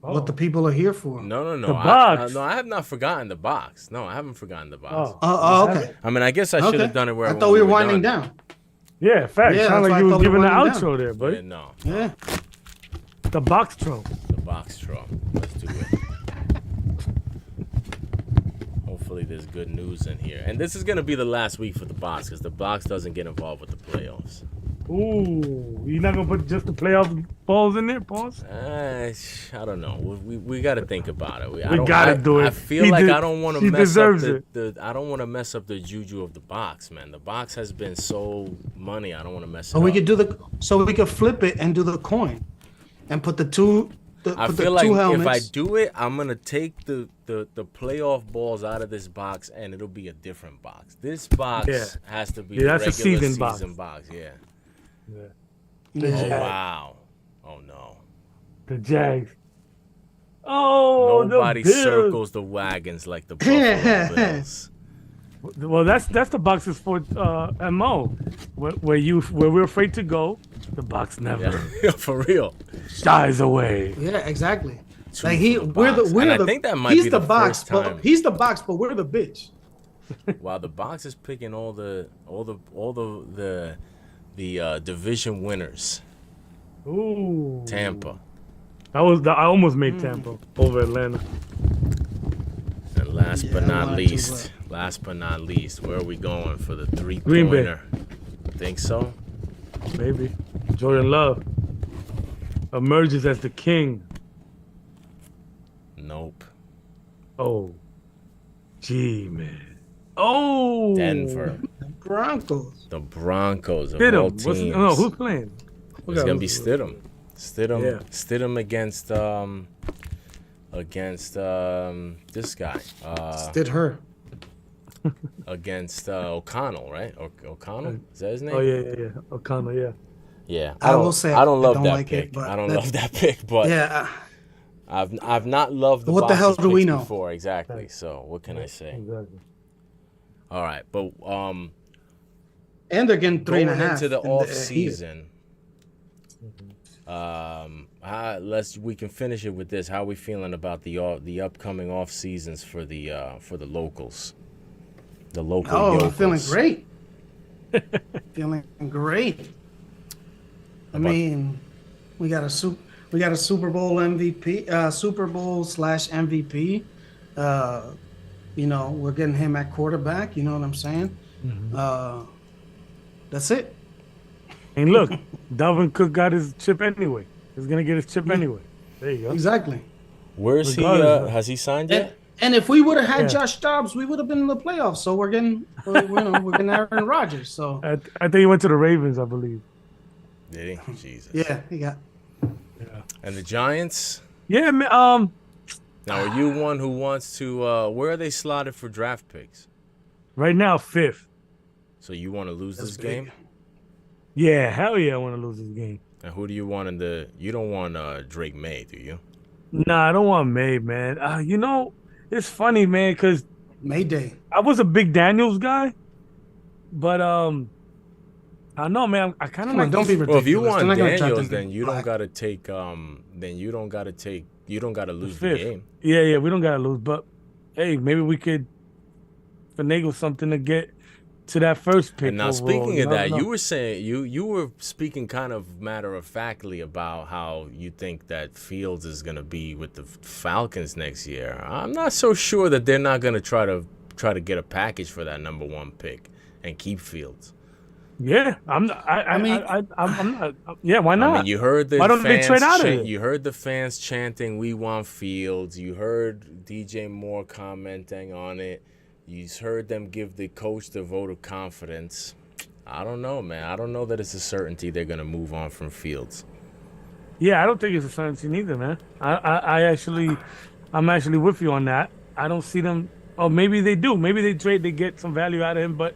What the people are here for. No. The box. No, I have not forgotten the box. No, I haven't forgotten the box. Okay. I mean, I guess I should have done it where I thought we were winding down. Yeah, facts. Yeah, Sound that's like why you I was thought we giving were the winding outro down. there, buddy. Yeah, no. Yeah. The box throw. The box draw. Let's do it. Hopefully there's good news in here. And this is going to be the last week for the box because the box doesn't get involved with the playoffs. Ooh, you not gonna put just the playoff balls in there, pause? I don't know. We got to think about it. We gotta do it. I feel like I don't want to mess up it. I don't want to mess up the juju of the box, man. The box has been so money. I don't want to mess it So up. we could flip it and do the coin, and put the two. I put feel the like two helmets. if I do it, I'm gonna take the playoff balls out of this box, and it'll be a different box. This box has to be the that's regular a season season box. Yeah. Yeah. Oh wow. Oh no. The Jags. Oh, Nobody the Bills. circles the wagons like the Buffalo Bills. Well, that's the boxes for MO, where we're afraid to go. The box never Yeah, for real. shies away. Yeah, exactly. Two Like for the box. And I the think that might he's be the the box, first time. but he's the box, but we're the bitch. While the box is picking all the division winners. Ooh, Tampa. I almost made Tampa over Atlanta. And last but I not wanted to, least, where are we going for the Green Bay. three-pointer? Think so? Maybe Jordan Love emerges as the king. Nope. Oh, gee, man. Oh, Denver. Broncos. The Broncos of Hit all him. teams. Who's playing? It's gonna be Stidham. Yeah. Stidham against this guy. Did her. Against O'Connell, right? O'Connell? Is that his name? Oh yeah. O'Connell, yeah. Yeah. I will say I don't love that like pick. it, but I don't love that pick, but Yeah. I've not loved the What the hell Boxers do we picks know? before, exactly. So what can I say? Exactly. All right, but And they're getting three going and a half into the in off heat. season. We can finish it with this. How are we feeling about the upcoming off seasons for the locals? The local Oh, I'm yokels. feeling great. Feeling great. I mean, we got a Super Bowl MVP, Super Bowl / MVP. You know, we're getting him at quarterback. You know what I'm saying? That's it. And look, Dalvin Cook got his chip anyway. He's gonna get his chip anyway. There you go. Exactly. Where's he? Regardless, Has he signed yet? And if we would have had Yeah. Josh Dobbs, we would have been in the playoffs. So we're getting Aaron Rodgers. So I think he went to the Ravens, I believe. Did he? Jesus. yeah, he got. And the Giants? Yeah, man. Now, are you one who wants to? Where are they slotted for draft picks? Right now, 5th. So you want to lose this big. game? Yeah, hell yeah, I want to lose this game. And who do you want in the? You don't want Drake May, do you? Nah, I don't want May, man. You know, it's funny, man, because Mayday. I was a big Daniels guy, but I don't know, man. I kind of Come on, like. don't be Well, if you ridiculous. want They're not gonna draft Daniels, him then you black. don't gotta take. Then you don't gotta take. You don't gotta lose the 5th. game. Yeah, we don't gotta lose, but hey, maybe we could finagle something to get to that first pick. And now, overall. speaking of that, No. you were saying you were speaking kind of matter of factly about how you think that Fields is going to be with the Falcons next year. I'm not so sure that they're not going to try to get a package for that number 1 pick and keep Fields. Yeah, I'm not. I mean, I'm not. Yeah, why I not? mean, you heard the Why don't they trade out of it? You heard the fans chanting, "We want Fields." You heard DJ Moore commenting on it. You heard them give the coach the vote of confidence. I don't know, man. I don't know that it's a certainty they're gonna move on from Fields. Yeah, I don't think it's a certainty neither, man. I'm actually with you on that. I don't see them. Oh, maybe they do. Maybe they get some value out of him, but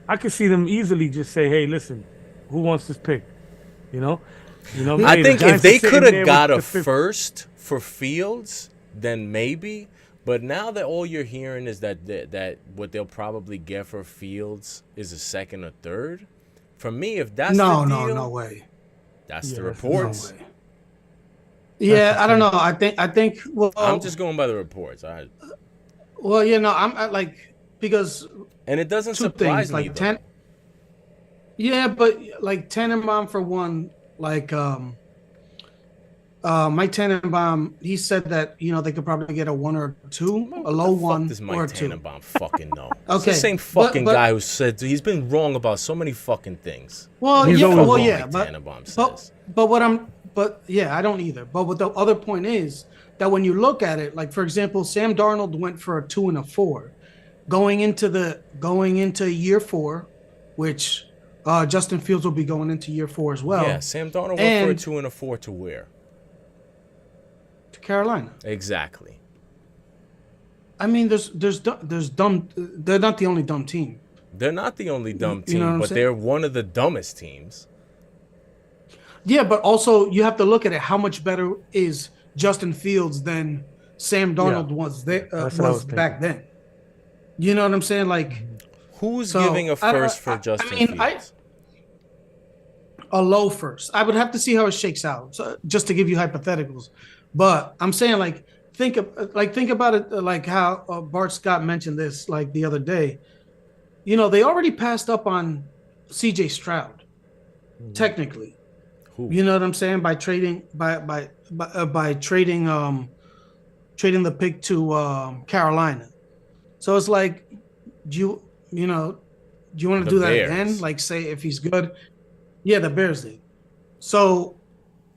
I could see them easily just say, "Hey, listen, who wants this pick?" You know, I hey, the think if Giants are they sitting could there have with got the a fifth- first for Fields, then maybe. But now that all you're hearing is that what they'll probably get for Fields is a second or third. For me, if that's no, the no, deal, no way. that's the Yeah, that's- No reports. way. Yeah, I don't know. I think. Well, I'm just going by the reports. well, you know, like because And it doesn't two surprise things me like though. Yeah, but like Tannenbaum for one, like Mike Tannenbaum, he said that they could probably get a one or two, What a low the fuck one does or Mike a two. Tannenbaum fucking know? It's the Okay, same but- fucking but- guy who said he's been wrong about so many fucking things. Well, He's yeah, always well, wrong. yeah, Mike but Tannenbaum but says. but what I'm but yeah, I don't either. But what the other point is that when you look at it, like for example, Sam Darnold went for a 2 and a 4, going into year 4, which Justin Fields will be going into year 4 as well. Yeah, Sam Darnold went for a and 2 and a 4 to where? to Carolina. Exactly. I mean, there's dumb. They're not the only dumb team. They're not the only dumb You know team, what I'm but saying? they're one of the dumbest teams. Yeah, but also you have to look at it. How much better is Justin Fields than Sam Darnold was there that's what I was was back then? You know what I'm saying? Like Who's So, giving a I- first for I Justin mean, Fields? a low first. I would have to see how it shakes out. So just to give you hypotheticals, but I'm saying like think about it like how Bart Scott mentioned this like the other day. They already passed up on C.J. Stroud, technically. Who? You know what I'm saying? By trading trading the pick to Carolina. So it's like, do you want to The do that Bears. again? Like say if he's good, yeah, the Bears did. So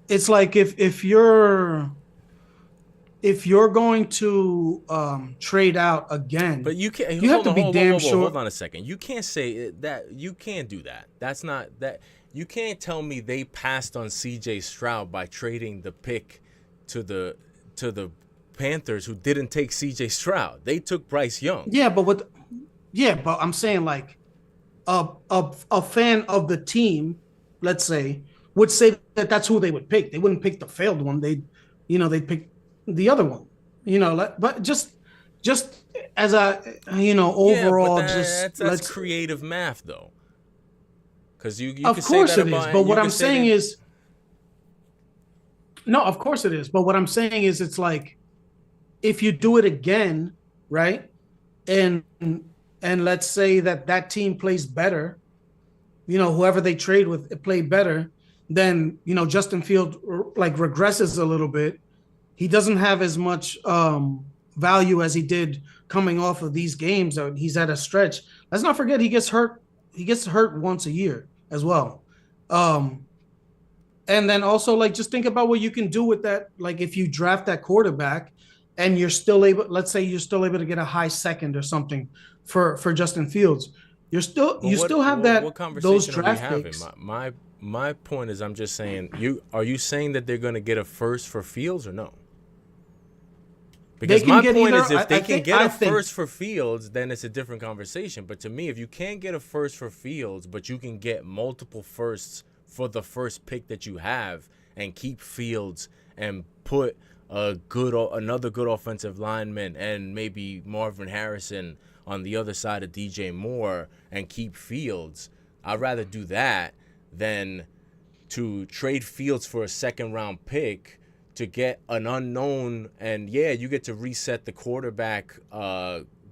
it's like if you're going to trade out again, But you can't. You have to be damn sure- Hold on a second. You can't say that. You can't do that. That's not that. You can't tell me they passed on C.J. Stroud by trading the pick to the Panthers, who didn't take C.J. Stroud. They took Bryce Young. yeah, but I'm saying like a fan of the team, let's say, would say that that's who they would pick. They wouldn't pick the failed one. They'd pick the other one. But just as a overall, yeah, but just that's creative math though. Because you of can course say that it is. about, But you what can I'm say saying that- is, no, of course it is. But what I'm saying is, it's like if you do it again, right? And let's say that team plays better, whoever they trade with played better, then Justin Field like regresses a little bit. He doesn't have as much value as he did coming off of these games. He's at a stretch. Let's not forget he gets hurt. He gets hurt once a year as well. And then also like just think about what you can do with that. Like if you draft that quarterback and you're still able, let's say you're still able to get a high second or something for Justin Fields, you still have that What those conversation are we draft having? picks. My point is, I'm just saying. Are you saying that they're going to get a first for Fields or no? Because can my get point either. is, if they I can think- get I a think- first for Fields, then it's a different conversation. But to me, if you can't get a first for Fields, but you can get multiple firsts for the first pick that you have, and keep Fields and put another good offensive lineman and maybe Marvin Harrison on the other side of DJ Moore and keep Fields, I'd rather do that than to trade Fields for a second round pick to get an unknown. And yeah, you get to reset the quarterback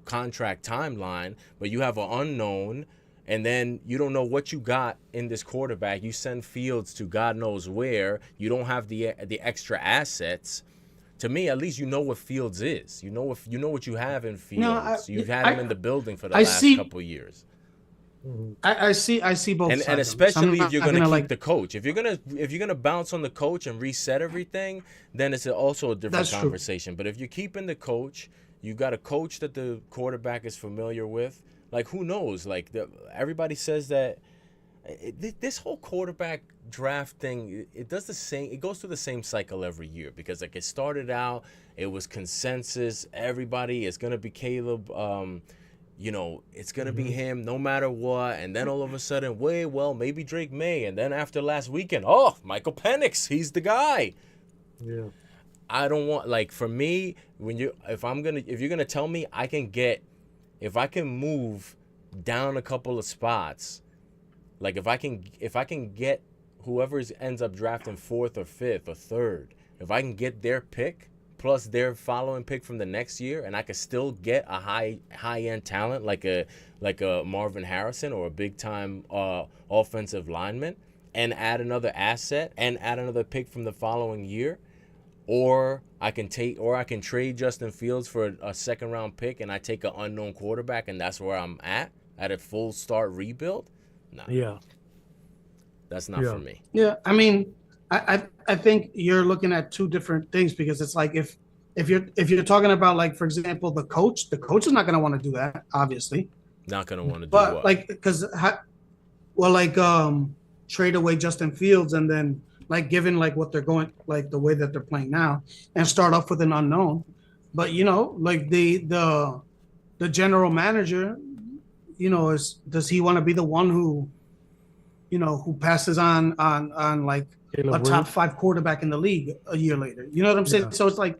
contract timeline, but you have an unknown, and then you don't know what you got in this quarterback. You send Fields to God knows where. You don't have the extra assets. To me, at least you know what Fields is. You know what you have in Fields. No, You've had him in the building for the I last see- couple of years. I see both And sides. and of it. So I'm especially if not you're gonna gonna, keep the coach, if you're gonna bounce on the coach and reset everything, then it's also a different That's true. conversation. But if you're keeping the coach, you got a coach that the quarterback is familiar with. Like who knows? Like everybody says that this whole quarterback draft thing, it does the same. It goes through the same cycle every year because like it started out, it was consensus. Everybody is gonna be Caleb. It's going to be him no matter what. And then all of a sudden, maybe Drake May. And then after last weekend, Michael Penix, he's the guy. Yeah. I don't want, like, for me, if you're going to tell me if I can move down a couple of spots, like if I can get whoever ends up drafting 4th or 5th or 3rd, if I can get their pick, plus their following pick from the next year, and I could still get a high end talent like a Marvin Harrison or a big time offensive lineman, and add another asset and add another pick from the following year, or I can trade Justin Fields for a 2nd round pick and I take an unknown quarterback and that's where I'm at a full start rebuild. No, Yeah. that's not for me. Yeah, I mean, I think you're looking at two different things because it's like if you're talking about, like, for example, the coach is not going to want to do that, obviously. Not gonna want to do But what? like, trade away Justin Fields and then, like, given like what they're going, like the way that they're playing now, and start off with an unknown. But like the general manager, does he want to be the one who passes on like Caleb a top 5 quarterback in the league a year later? You know what I'm saying? Yeah. So it's like,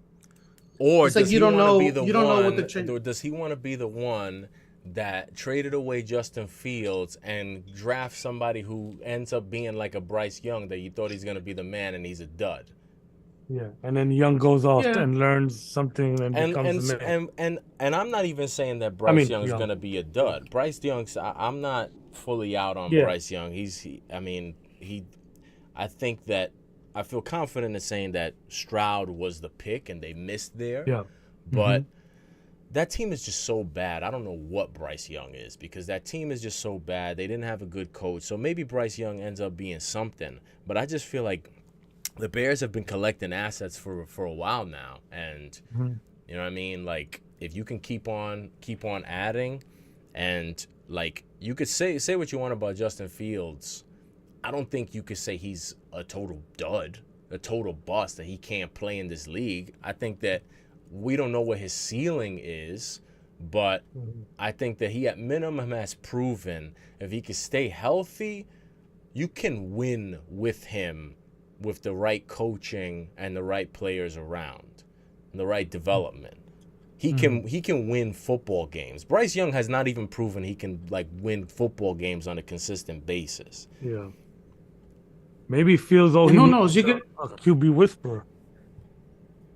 Or it's like does you he don't want know- to be the you don't know what the one? trend- Or does he want to be the one that traded away Justin Fields and draft somebody who ends up being like a Bryce Young that you thought he's gonna be the man and he's a dud? Yeah. And then Young goes off Yeah. and learns something and becomes the man. And I'm not even saying that Bryce Young is Young. gonna be a dud. Bryce Young's I'm not fully out on Yeah. Bryce Young. I think that I feel confident in saying that Stroud was the pick and they missed there. Yeah. But that team is just so bad. I don't know what Bryce Young is because that team is just so bad. They didn't have a good coach. So maybe Bryce Young ends up being something. But I just feel like the Bears have been collecting assets for a while now. And you know what I mean? Like if you can keep on adding, and like you could say what you want about Justin Fields, I don't think you could say he's a total dud, a total bust, that he can't play in this league. I think that we don't know what his ceiling is, but I think that he at minimum has proven if he can stay healthy, you can win with him with the right coaching and the right players around and the right development. He can win football games. Bryce Young has not even proven he can like win football games on a consistent basis. Yeah. Maybe Fields and who knows? You could, a QB whisperer.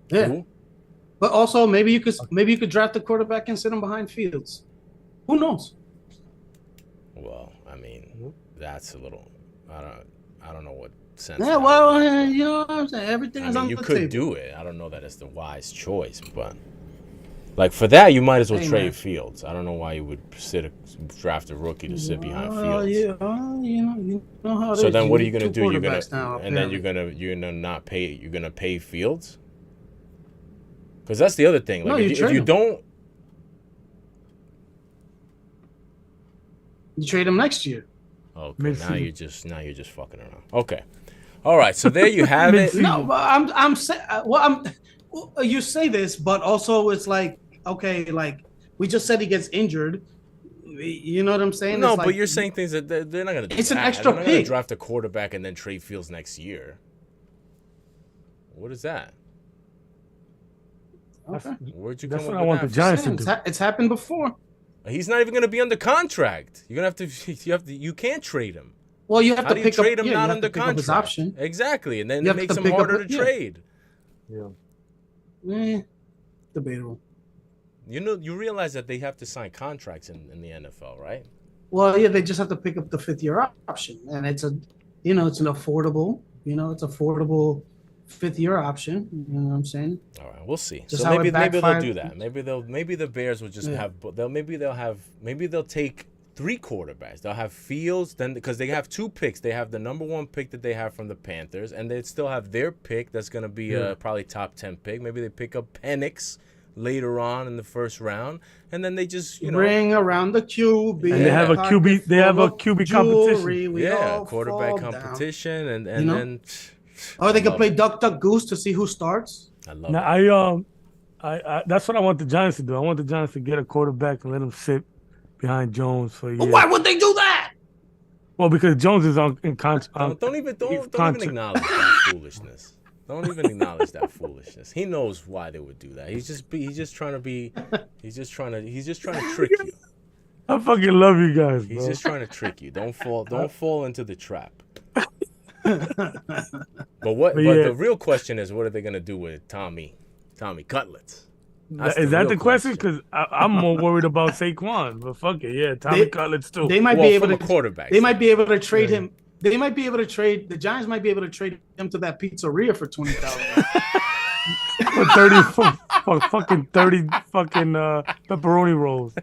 yeah. Who? But also maybe you could draft the quarterback and sit him behind Fields. Who knows? Well, I mean, that's a little. I don't know what sense. Yeah, that well, would make. you know what I'm saying. Everything is on You the could table. do it. I don't know that it's the wise choice, but like for that, you might as well Hey, trade man. Fields. I don't know why you would draft a rookie to sit behind Well, Fields. yeah, you know how it So is. then, You what are you need gonna two do? You're gonna quarterbacks now, and then apparently. you're gonna not pay. You're gonna pay Fields. Because that's the other thing. Like No, if you you trade him. don't, You trade him next year. okay, Mid-season. now you're just fucking around. Okay, all right. So there you have it. Mid-season. No, but I'm saying, you say this, but also it's like, okay, like we just said he gets injured. You know what I'm saying? No, It's but like, you're saying things that they're not gonna do. It's an that. extra They're not gonna pick. draft a quarterback and then trade Fields next year. What is that? okay. Where'd you That's come what up I want with the that? Giants to do. It's happened before. He's not even going to be under contract. You're going to have to. You can't trade him. Well, you have How to do you pick trade up. him Yeah, not you have under to pick up contract? his option. Exactly, and then You it have makes to him pick up harder a- to yeah. trade. Yeah. Debatable. You realize that they have to sign contracts in the NFL, right? Well, yeah, they just have to pick up the 5th-year option, and it's an affordable, it's affordable 5th-year option. You know what I'm saying? All right, we'll see. Just So how it maybe they'll backfired. do that. Maybe the Bears will just Yeah. have. Maybe they'll take 3 quarterbacks. They'll have Fields, then because they have 2 picks. They have the number 1 pick that they have from the Panthers, and they still have their pick that's going to be probably top 10 pick. Maybe they pick up Penix later on in the first round, and then they just ring around the QB. And they have a QB. They have a QB competition. Quarterback competition, and then. Or they could play Duck Duck Goose to see who starts. I love now, I that's what I want the Giants to do. I want the Giants to get a quarterback and let him sit behind Jones for a year. Why would they do that? Well, because Jones is in contract. Don't even acknowledge that foolishness. Don't even acknowledge that foolishness. He knows why they would do that. He's just trying to trick you. I fucking love you guys, bro. He's just trying to trick you. Don't fall into the trap. But the real question is, what are they gonna do with Tommy Cutlets? Is that the question? Because I'm more worried about Saquon. But fuck it, yeah, Tommy Cutlets too. They might be able to quarterback. They might be able to trade him. They might be able to trade. The Giants might be able to trade him to that pizzeria for $20,000. for 30 fucking pepperoni rolls.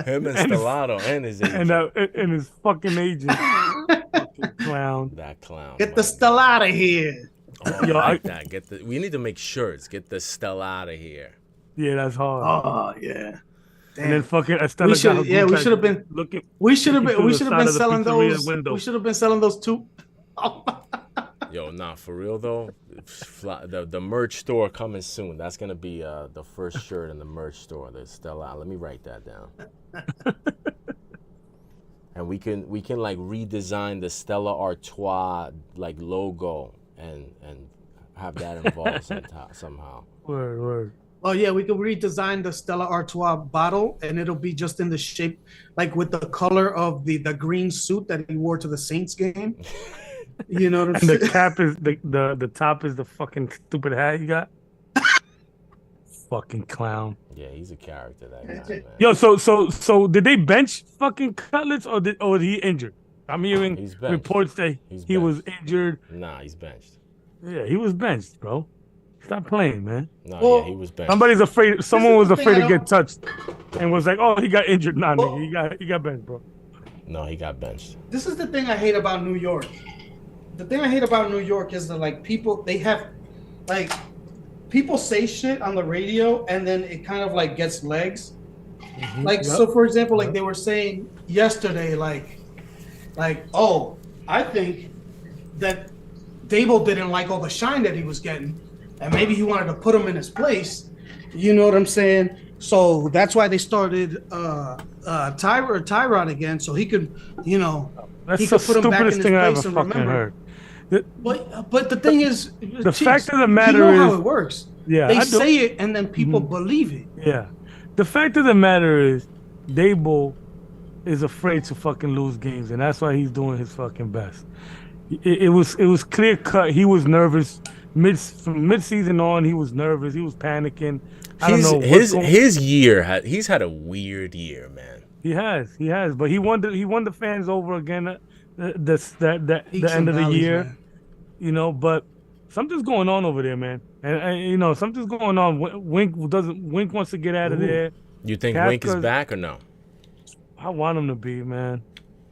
Him and Stellato and his agent. And his fucking agent. Fucking clown. That clown. Get the Stella out of here. Oh, I like that. We need to make shirts. Get the Stella out of here. Yeah, that's hard. Oh yeah. Damn. And then fucking Estella. We should have been selling those. We should have been selling those too. Yo, nah, for real though. The merch store coming soon. That's gonna be the first shirt in the merch store. The Stella. Let me write that down. And we can like redesign the Stella Artois like logo and have that involved somehow. Word. Oh yeah, we could redesign the Stella Artois bottle, and it'll be just in the shape, like with the color of the green suit that he wore to the Saints game. You know what I'm saying? And the cap is the top is the fucking stupid hat you got. Fucking clown. Yeah, he's a character, that guy, man. Yo, so did they bench fucking Cutlets or is he injured? I'm hearing reports that he was injured. Nah, he's benched. Yeah, he was benched, bro. Stop playing, man. Yeah, he was benched. Somebody's afraid. Someone was afraid to get touched, and was like, "Oh, he got injured." Nah, nigga, he got benched, bro. No, he got benched. This is the thing I hate about New York. The thing I hate about New York is that people say shit on the radio, and then it kind of like gets legs. Mm-hmm. So for example, they were saying yesterday, oh, I think that Dable didn't like all the shine that he was getting, and maybe he wanted to put him in his place. You know what I'm saying? So that's why they started Tyrod again, so he could, that's he the could put him back in his stupidest thing I place ever and fucking remember. heard. But the thing is, the fact of the matter you know is how it works. Yeah, they say it and then people believe it. Yeah, the fact of the matter is, Dable is afraid to fucking lose games, and that's why he's doing his fucking best. It was clear cut. He was nervous from mid-season on. He was nervous. He was panicking. I don't know. His year. He's had a weird year, man. He has. But he won the fans over again. The end of the year, man. But something's going on over there, man. And something's going on. Wink wants to get out of there. You think Wink is back or no? I want him to be, man.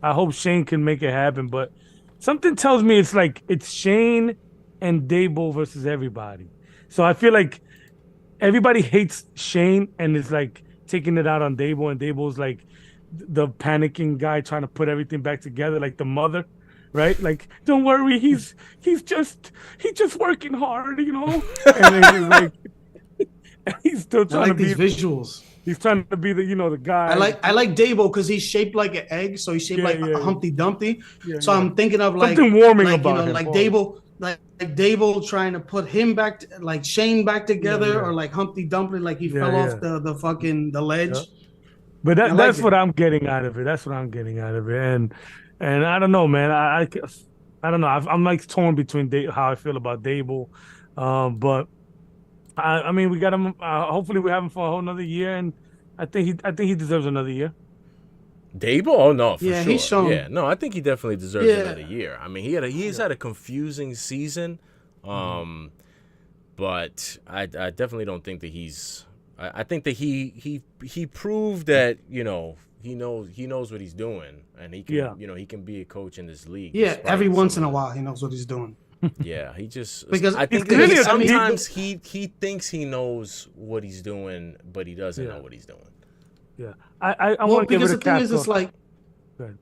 I hope Shane can make it happen, but something tells me it's Shane and Dable versus everybody. So I feel like everybody hates Shane and is like taking it out on Dable, and Dable's like the panicking guy trying to put everything back together, like the mother, right? Like, don't worry, he's just working hard, And then he's still trying to be these visuals. He's trying to be the guy. I like Dable because he's shaped like an egg, so he's shaped like a Humpty Dumpty. So I'm thinking of something warming about him. Like Dable, like Dable trying to put him back, like Shane back together, or like Humpty Dumpty, like he fell off the ledge. Yeah. But that's what I'm getting out of it. That's what I'm getting out of it. And I don't know, man. I don't know. I'm like torn between how I feel about Dable, but. I mean, we got him. Hopefully, we have him for a whole another year, and I think he deserves another year. Dable? Oh no, for sure. He's shown. Yeah, no, I think he definitely deserves another year. I mean, he's had a confusing season, but I definitely don't think that he's I think that he proved that he knows what he's doing, and he can he can be a coach in this league. Yeah, every once in a while. while he knows what he's doing. Yeah, he just Because I think clearly that a- sometimes he thinks he knows what he's doing, but he doesn't know what he's doing. Yeah, I Well, want to give because it the a thing is, it's like Go ahead.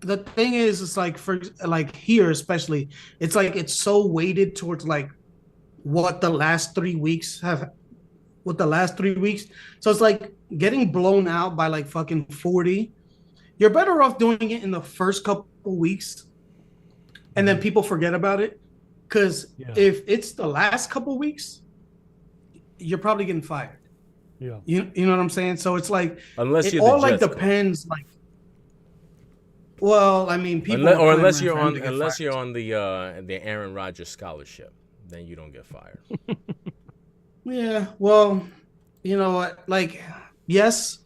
the thing is, it's like for like here especially, it's like it's so weighted towards like what the last 3 weeks have, what the last 3 weeks. So it's like getting blown out by like fucking 40. You're better off doing it in the first couple weeks, and then people forget about it. Because if it's the last couple weeks, you're probably getting fired. Yeah. You know what I'm saying? So it's like Unless it you're all the like Jets, depends. Like, well, I mean, people unless you're clamoring on for him to get fired. the Aaron Rodgers scholarship, then you don't get fired. Yeah, well, you know what? Like, yes,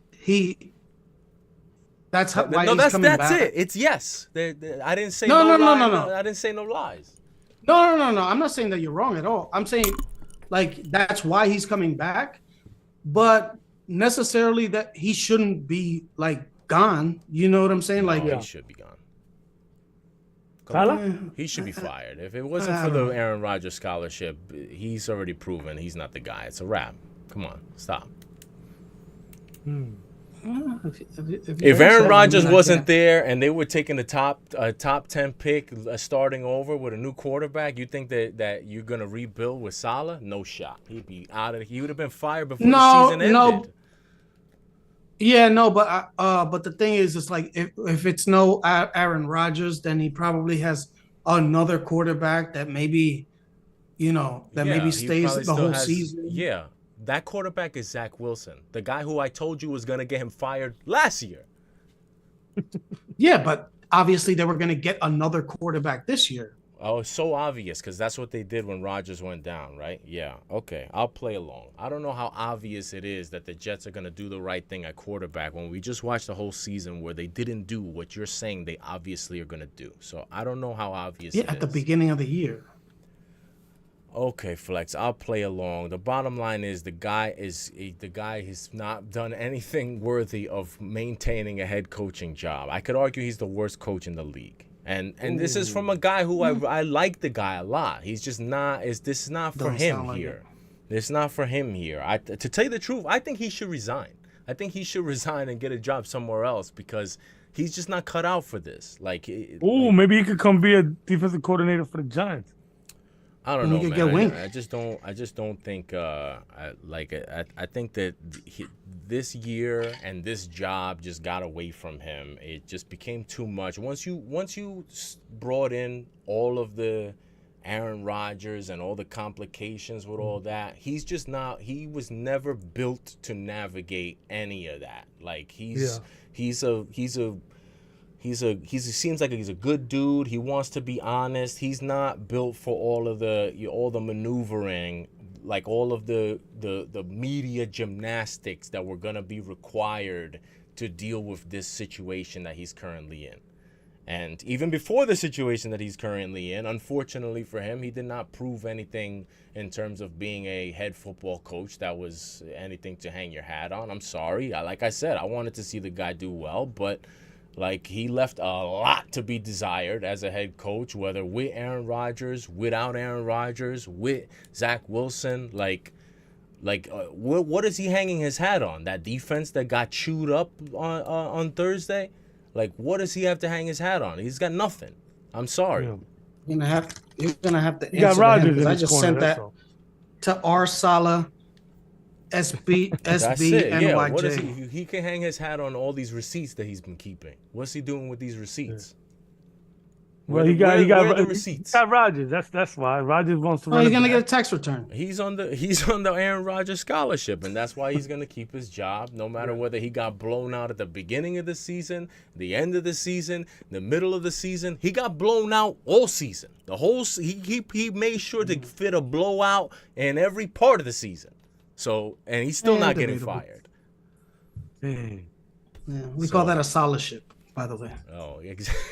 that's how, why he's coming that's back. it. It's yes. I didn't say No. I didn't say no lies. No. I'm not saying that you're wrong at all. I'm saying, like, that's why he's coming back, but necessarily that he shouldn't be like gone. You know what I'm saying? Like, He should be gone. Tyler? He should be fired. If it wasn't for the Aaron Rodgers scholarship, he's already proven he's not the guy. It's a wrap. Come on, stop. If Aaron Rodgers wasn't there and they were taking the top 10 pick, starting over with a new quarterback, you think that you're gonna rebuild with Salah? No shot. He'd be out of. He would have been fired before the season ended. Yeah, no, but the thing is, it's like if it's no Aaron Rodgers, then he probably has another quarterback that maybe, maybe stays the whole season. Yeah, that quarterback is Zach Wilson, the guy who I told you was gonna get him fired last year. Yeah, but obviously they were going to get another quarterback this year. Oh, it's so obvious because that's what they did when Rodgers went down, right? Yeah, okay, I'll play along. I don't know how obvious it is that the Jets are going to do the right thing at quarterback when we just watched the whole season where they didn't do what you're saying they obviously are going to do. So I don't know how obvious it is. Yeah, at the beginning of the year. Okay, Flex, I'll play along. The bottom line is the guy has not done anything worthy of maintaining a head coaching job. I could argue he's the worst coach in the league. And this is from a guy who I like the guy a lot. He's just not. This is not for him here. It's not for him here. To tell you the truth, I think he should resign. I think he should resign and get a job somewhere else because he's just not cut out for this. Maybe he could come be a defensive coordinator for the Giants. I don't know, man. I just don't think. I think that this year and this job just got away from him. It just became too much. Once you brought in all of the Aaron Rodgers and all the complications with all that, he's just not. He was never built to navigate any of that. Like he seems like he's a good dude. He wants to be honest. He's not built for all the maneuvering, like all of the media gymnastics that were gonna be required to deal with this situation that he's currently in. And even before the situation that he's currently in, unfortunately for him, he did not prove anything in terms of being a head football coach that was anything to hang your hat on. I'm sorry. Like I said, I wanted to see the guy do well, but he left a lot to be desired as a head coach, whether with Aaron Rodgers, without Aaron Rodgers, with Zach Wilson. What is he hanging his hat on? That defense that got chewed up on Thursday? What does he have to hang his hat on? He's got nothing. I'm sorry. Yeah. You're gonna have to. You got Rodgers in I his just corner, sent that to R Sala, SB NYJ. What is he can hang his hat on all these receipts that he's been keeping. What's he doing with these receipts? Yeah. Well, he got the receipts. He got Rodgers. That's why Rodgers wants to. He's gonna get a tax return. He's on the Aaron Rodgers scholarship, and that's why he's gonna keep his job, no matter whether he got blown out at the beginning of the season, the end of the season, the middle of the season. He got blown out all season. The whole he made sure to fit a blowout in every part of the season. So, and he's still not getting fired. Dang. Yeah, we call that a scholarship, by the way. Oh, exactly.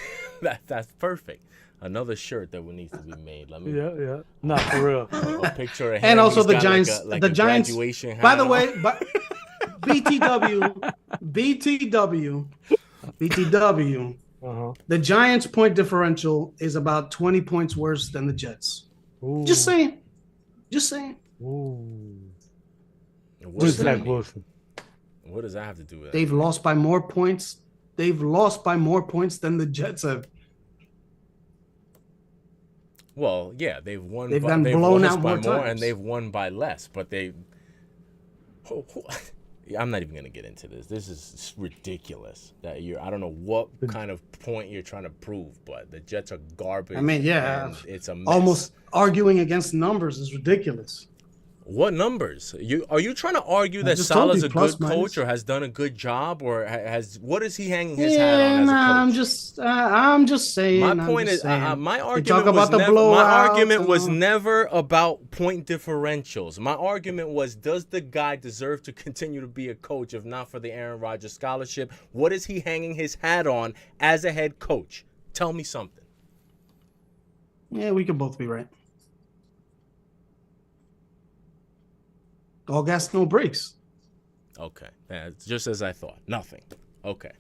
That's perfect. Another shirt that would need to be made. Let me Yeah. Not for real. a picture of him. And also He's the got Giants. like The a Giants. graduation By hat the on. way, BTW. Uh-huh. The Giants' point differential is about 20 points worse than the Jets. Ooh. Just saying. Just saying. Ooh. What Who's does that Zach mean? Wilson? What does that have to do with it? They've lost by more points. They've lost by more points than the Jets have. Well, yeah, they've won. They've by, gotten they've blown lost out by more more, times. and they've won by less. But they. I'm not even gonna get into this. This is ridiculous. That you're. I don't know what kind of point you're trying to prove, but the Jets are garbage. I mean, yeah, and it's a mess. almost arguing against numbers is ridiculous. What numbers? Are you trying to argue that just told Salah's you, a plus, good minus. coach or has done a good job or has what is he hanging his hat on as a coach? I'm just saying. My I'm point just is, saying. my They argument talk was about the never. My blowouts argument was and- never about point differentials. My argument was, does the guy deserve to continue to be a coach if not for the Aaron Rodgers scholarship? What is he hanging his hat on as a head coach? Tell me something. Yeah, we could both be right. All gas, no brakes. Okay, it's just as I thought. Nothing. Okay.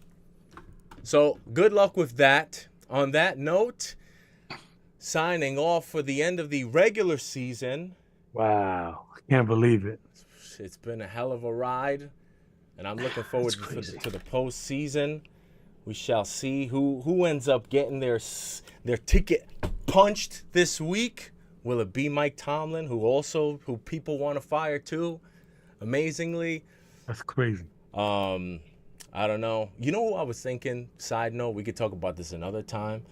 So good luck with that. On that note, signing off for the end of the regular season. Wow. I can't believe it. It's been a hell of a ride, and I'm looking forward to the postseason. We shall see who ends up getting their ticket punched this week. Will it be Mike Tomlin, who people want to fire too? Amazingly. That's crazy. I don't know. You know what I was thinking? Side note, we could talk about this another time,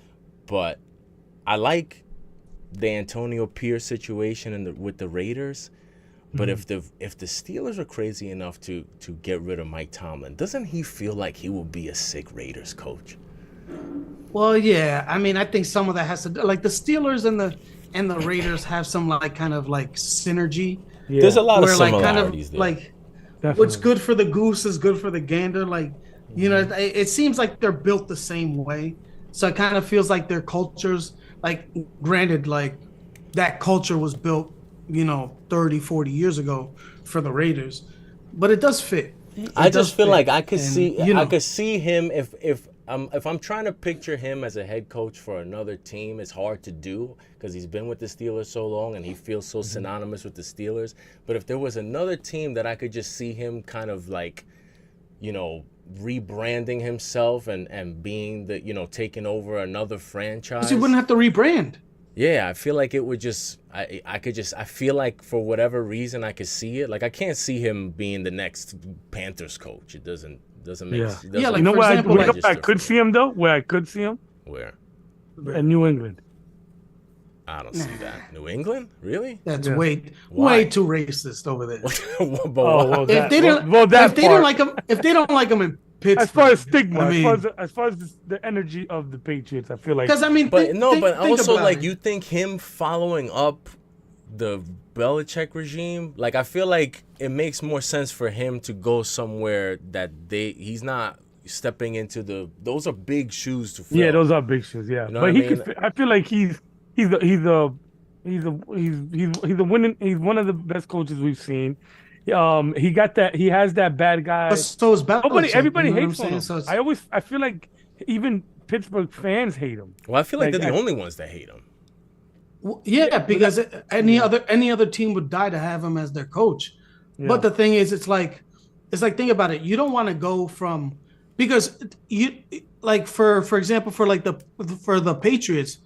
but I like the Antonio Pierce situation with the Raiders. But if the Steelers are crazy enough to get rid of Mike Tomlin, doesn't he feel like he will be a sick Raiders coach? Well, yeah. I mean, I think some of that has to do, like the Steelers and the Raiders have some like kind of like synergy. Yeah. There's a lot of Where like kind similarities of there. like Definitely. what's good for the goose is good for the gander. Like, you know, it seems like they're built the same way. So it kind of feels like their cultures, like granted, like that culture was built, 30, 40 years ago for the Raiders, but it does fit. I just feel like I could And, see I could see him if I'm trying to picture him as a head coach for another team. It's hard to do because he's been with the Steelers so long and he feels so synonymous with the Steelers. But if there was another team that I could just see him kind of like, rebranding himself and being taking over another franchise. you wouldn't have to rebrand. Yeah, I feel like it would just I feel like for whatever reason I could see it. Like I can't see him being the next Panthers coach. It doesn't make Yeah. it doesn't Yeah, like, You know for where example, I register could for see him though? Where I could see him? Where? In New England. I don't see that. New England? Really? That's Yeah. way Why? too racist over there. But Oh, why? well, If that, they don't, well, that if they don't part. like him, if they don't like him in Pittsburgh, As far as stigma, I mean, as far as the energy of the Patriots, I feel like because I mean, But think also about like it. you think him following up the Belichick regime, like I feel like it makes more sense for him to go somewhere that he's not stepping into those are big shoes to fill. yeah, those are big shoes. Yeah, You know but what I he mean? could. I feel like he's one of the best coaches we've seen. He got that. He has that bad guy. But so is Belichick. Everybody you know what hates I'm on him. saying? So it's, I feel like even Pittsburgh fans hate him. Well, I feel like Like, they're the only ones that hate him. yeah, because any other team would die to have him as their coach. Yeah. But the thing is, it's like think about it. You don't want to go from because you like for example for the Patriots,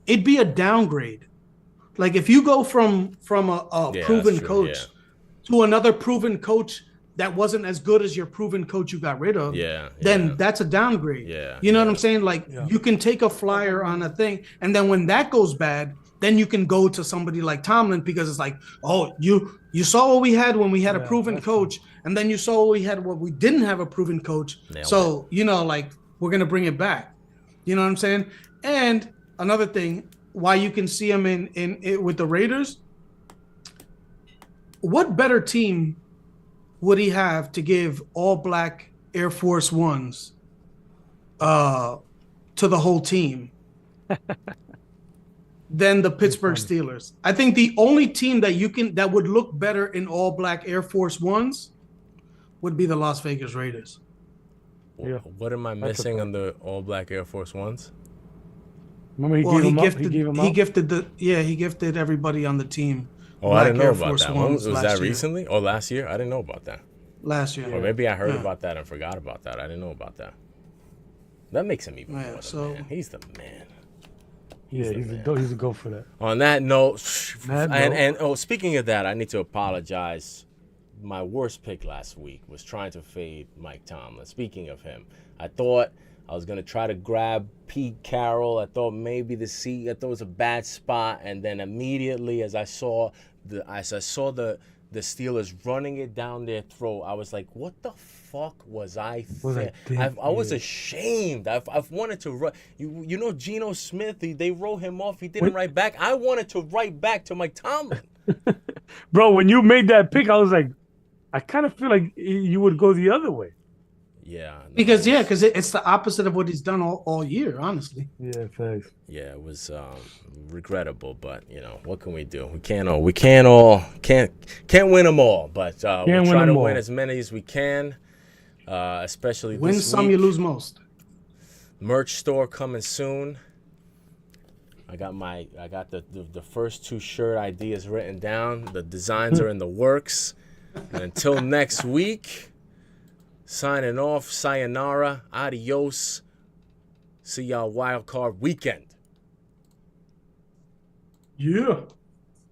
it'd be a downgrade. Like if you go from a Yeah, proven that's true, coach to another proven coach that wasn't as good as your proven coach you got rid of, then that's a downgrade. Yeah, You know what I'm saying? Like Yeah. you can take a flyer on a thing, and then when that goes bad, then you can go to somebody like Tomlin because it's like, oh, you saw what we had when we had a Yeah, proven that's coach, and then you saw what we had when we didn't have a proven coach. Nailed So like we're gonna bring it back. You know what I'm saying? And another thing, why you can see him in with the Raiders. What better team would he have to give all black Air Force Ones to the whole team than the Pittsburgh Steelers. I think the only team that would look better in all black Air Force Ones would be the Las Vegas Raiders. Yeah. What am I That's a missing fact. on the all black Air Force Ones? Remember he Well, gave he him up. gifted He gave him he out. gifted he gifted everybody on the team. Oh, I didn't know Air about Force that. When, Ones was last that year. recently? Or last year? I didn't know about that. Last year. Or maybe I heard Yeah. about that and forgot about that. I didn't know about that. That makes him even Yeah, more the so- man. He's the man. Yeah, he's a go for that. On that note, That and speaking of that, I need to apologize. My worst pick last week was trying to fade Mike Tomlin. Speaking of him, I thought I was gonna try to grab Pete Carroll. I thought maybe I thought it was a bad spot, and then immediately as I saw the Steelers running it down their throat, I was like, what the fuck was I thinking? I was ashamed. I've wanted to run. You know Geno Smith, they wrote him off. He didn't write back. I wanted to write back to Mike Tomlin. Bro, when you made that pick, I was like, I kind of feel like you would go the other way. Yeah. No, Because it's the opposite of what he's done all year, honestly. Yeah, thanks. Yeah, it was regrettable, but what can we do? We can't win them all, but we'll try to win as many as we can. Especially Win this some, week. you lose most. Merch store coming soon. I got the first 2 shirt ideas written down. The designs are in the works. And until next week, signing off. Sayonara. Adios. See y'all wild card weekend. Yeah.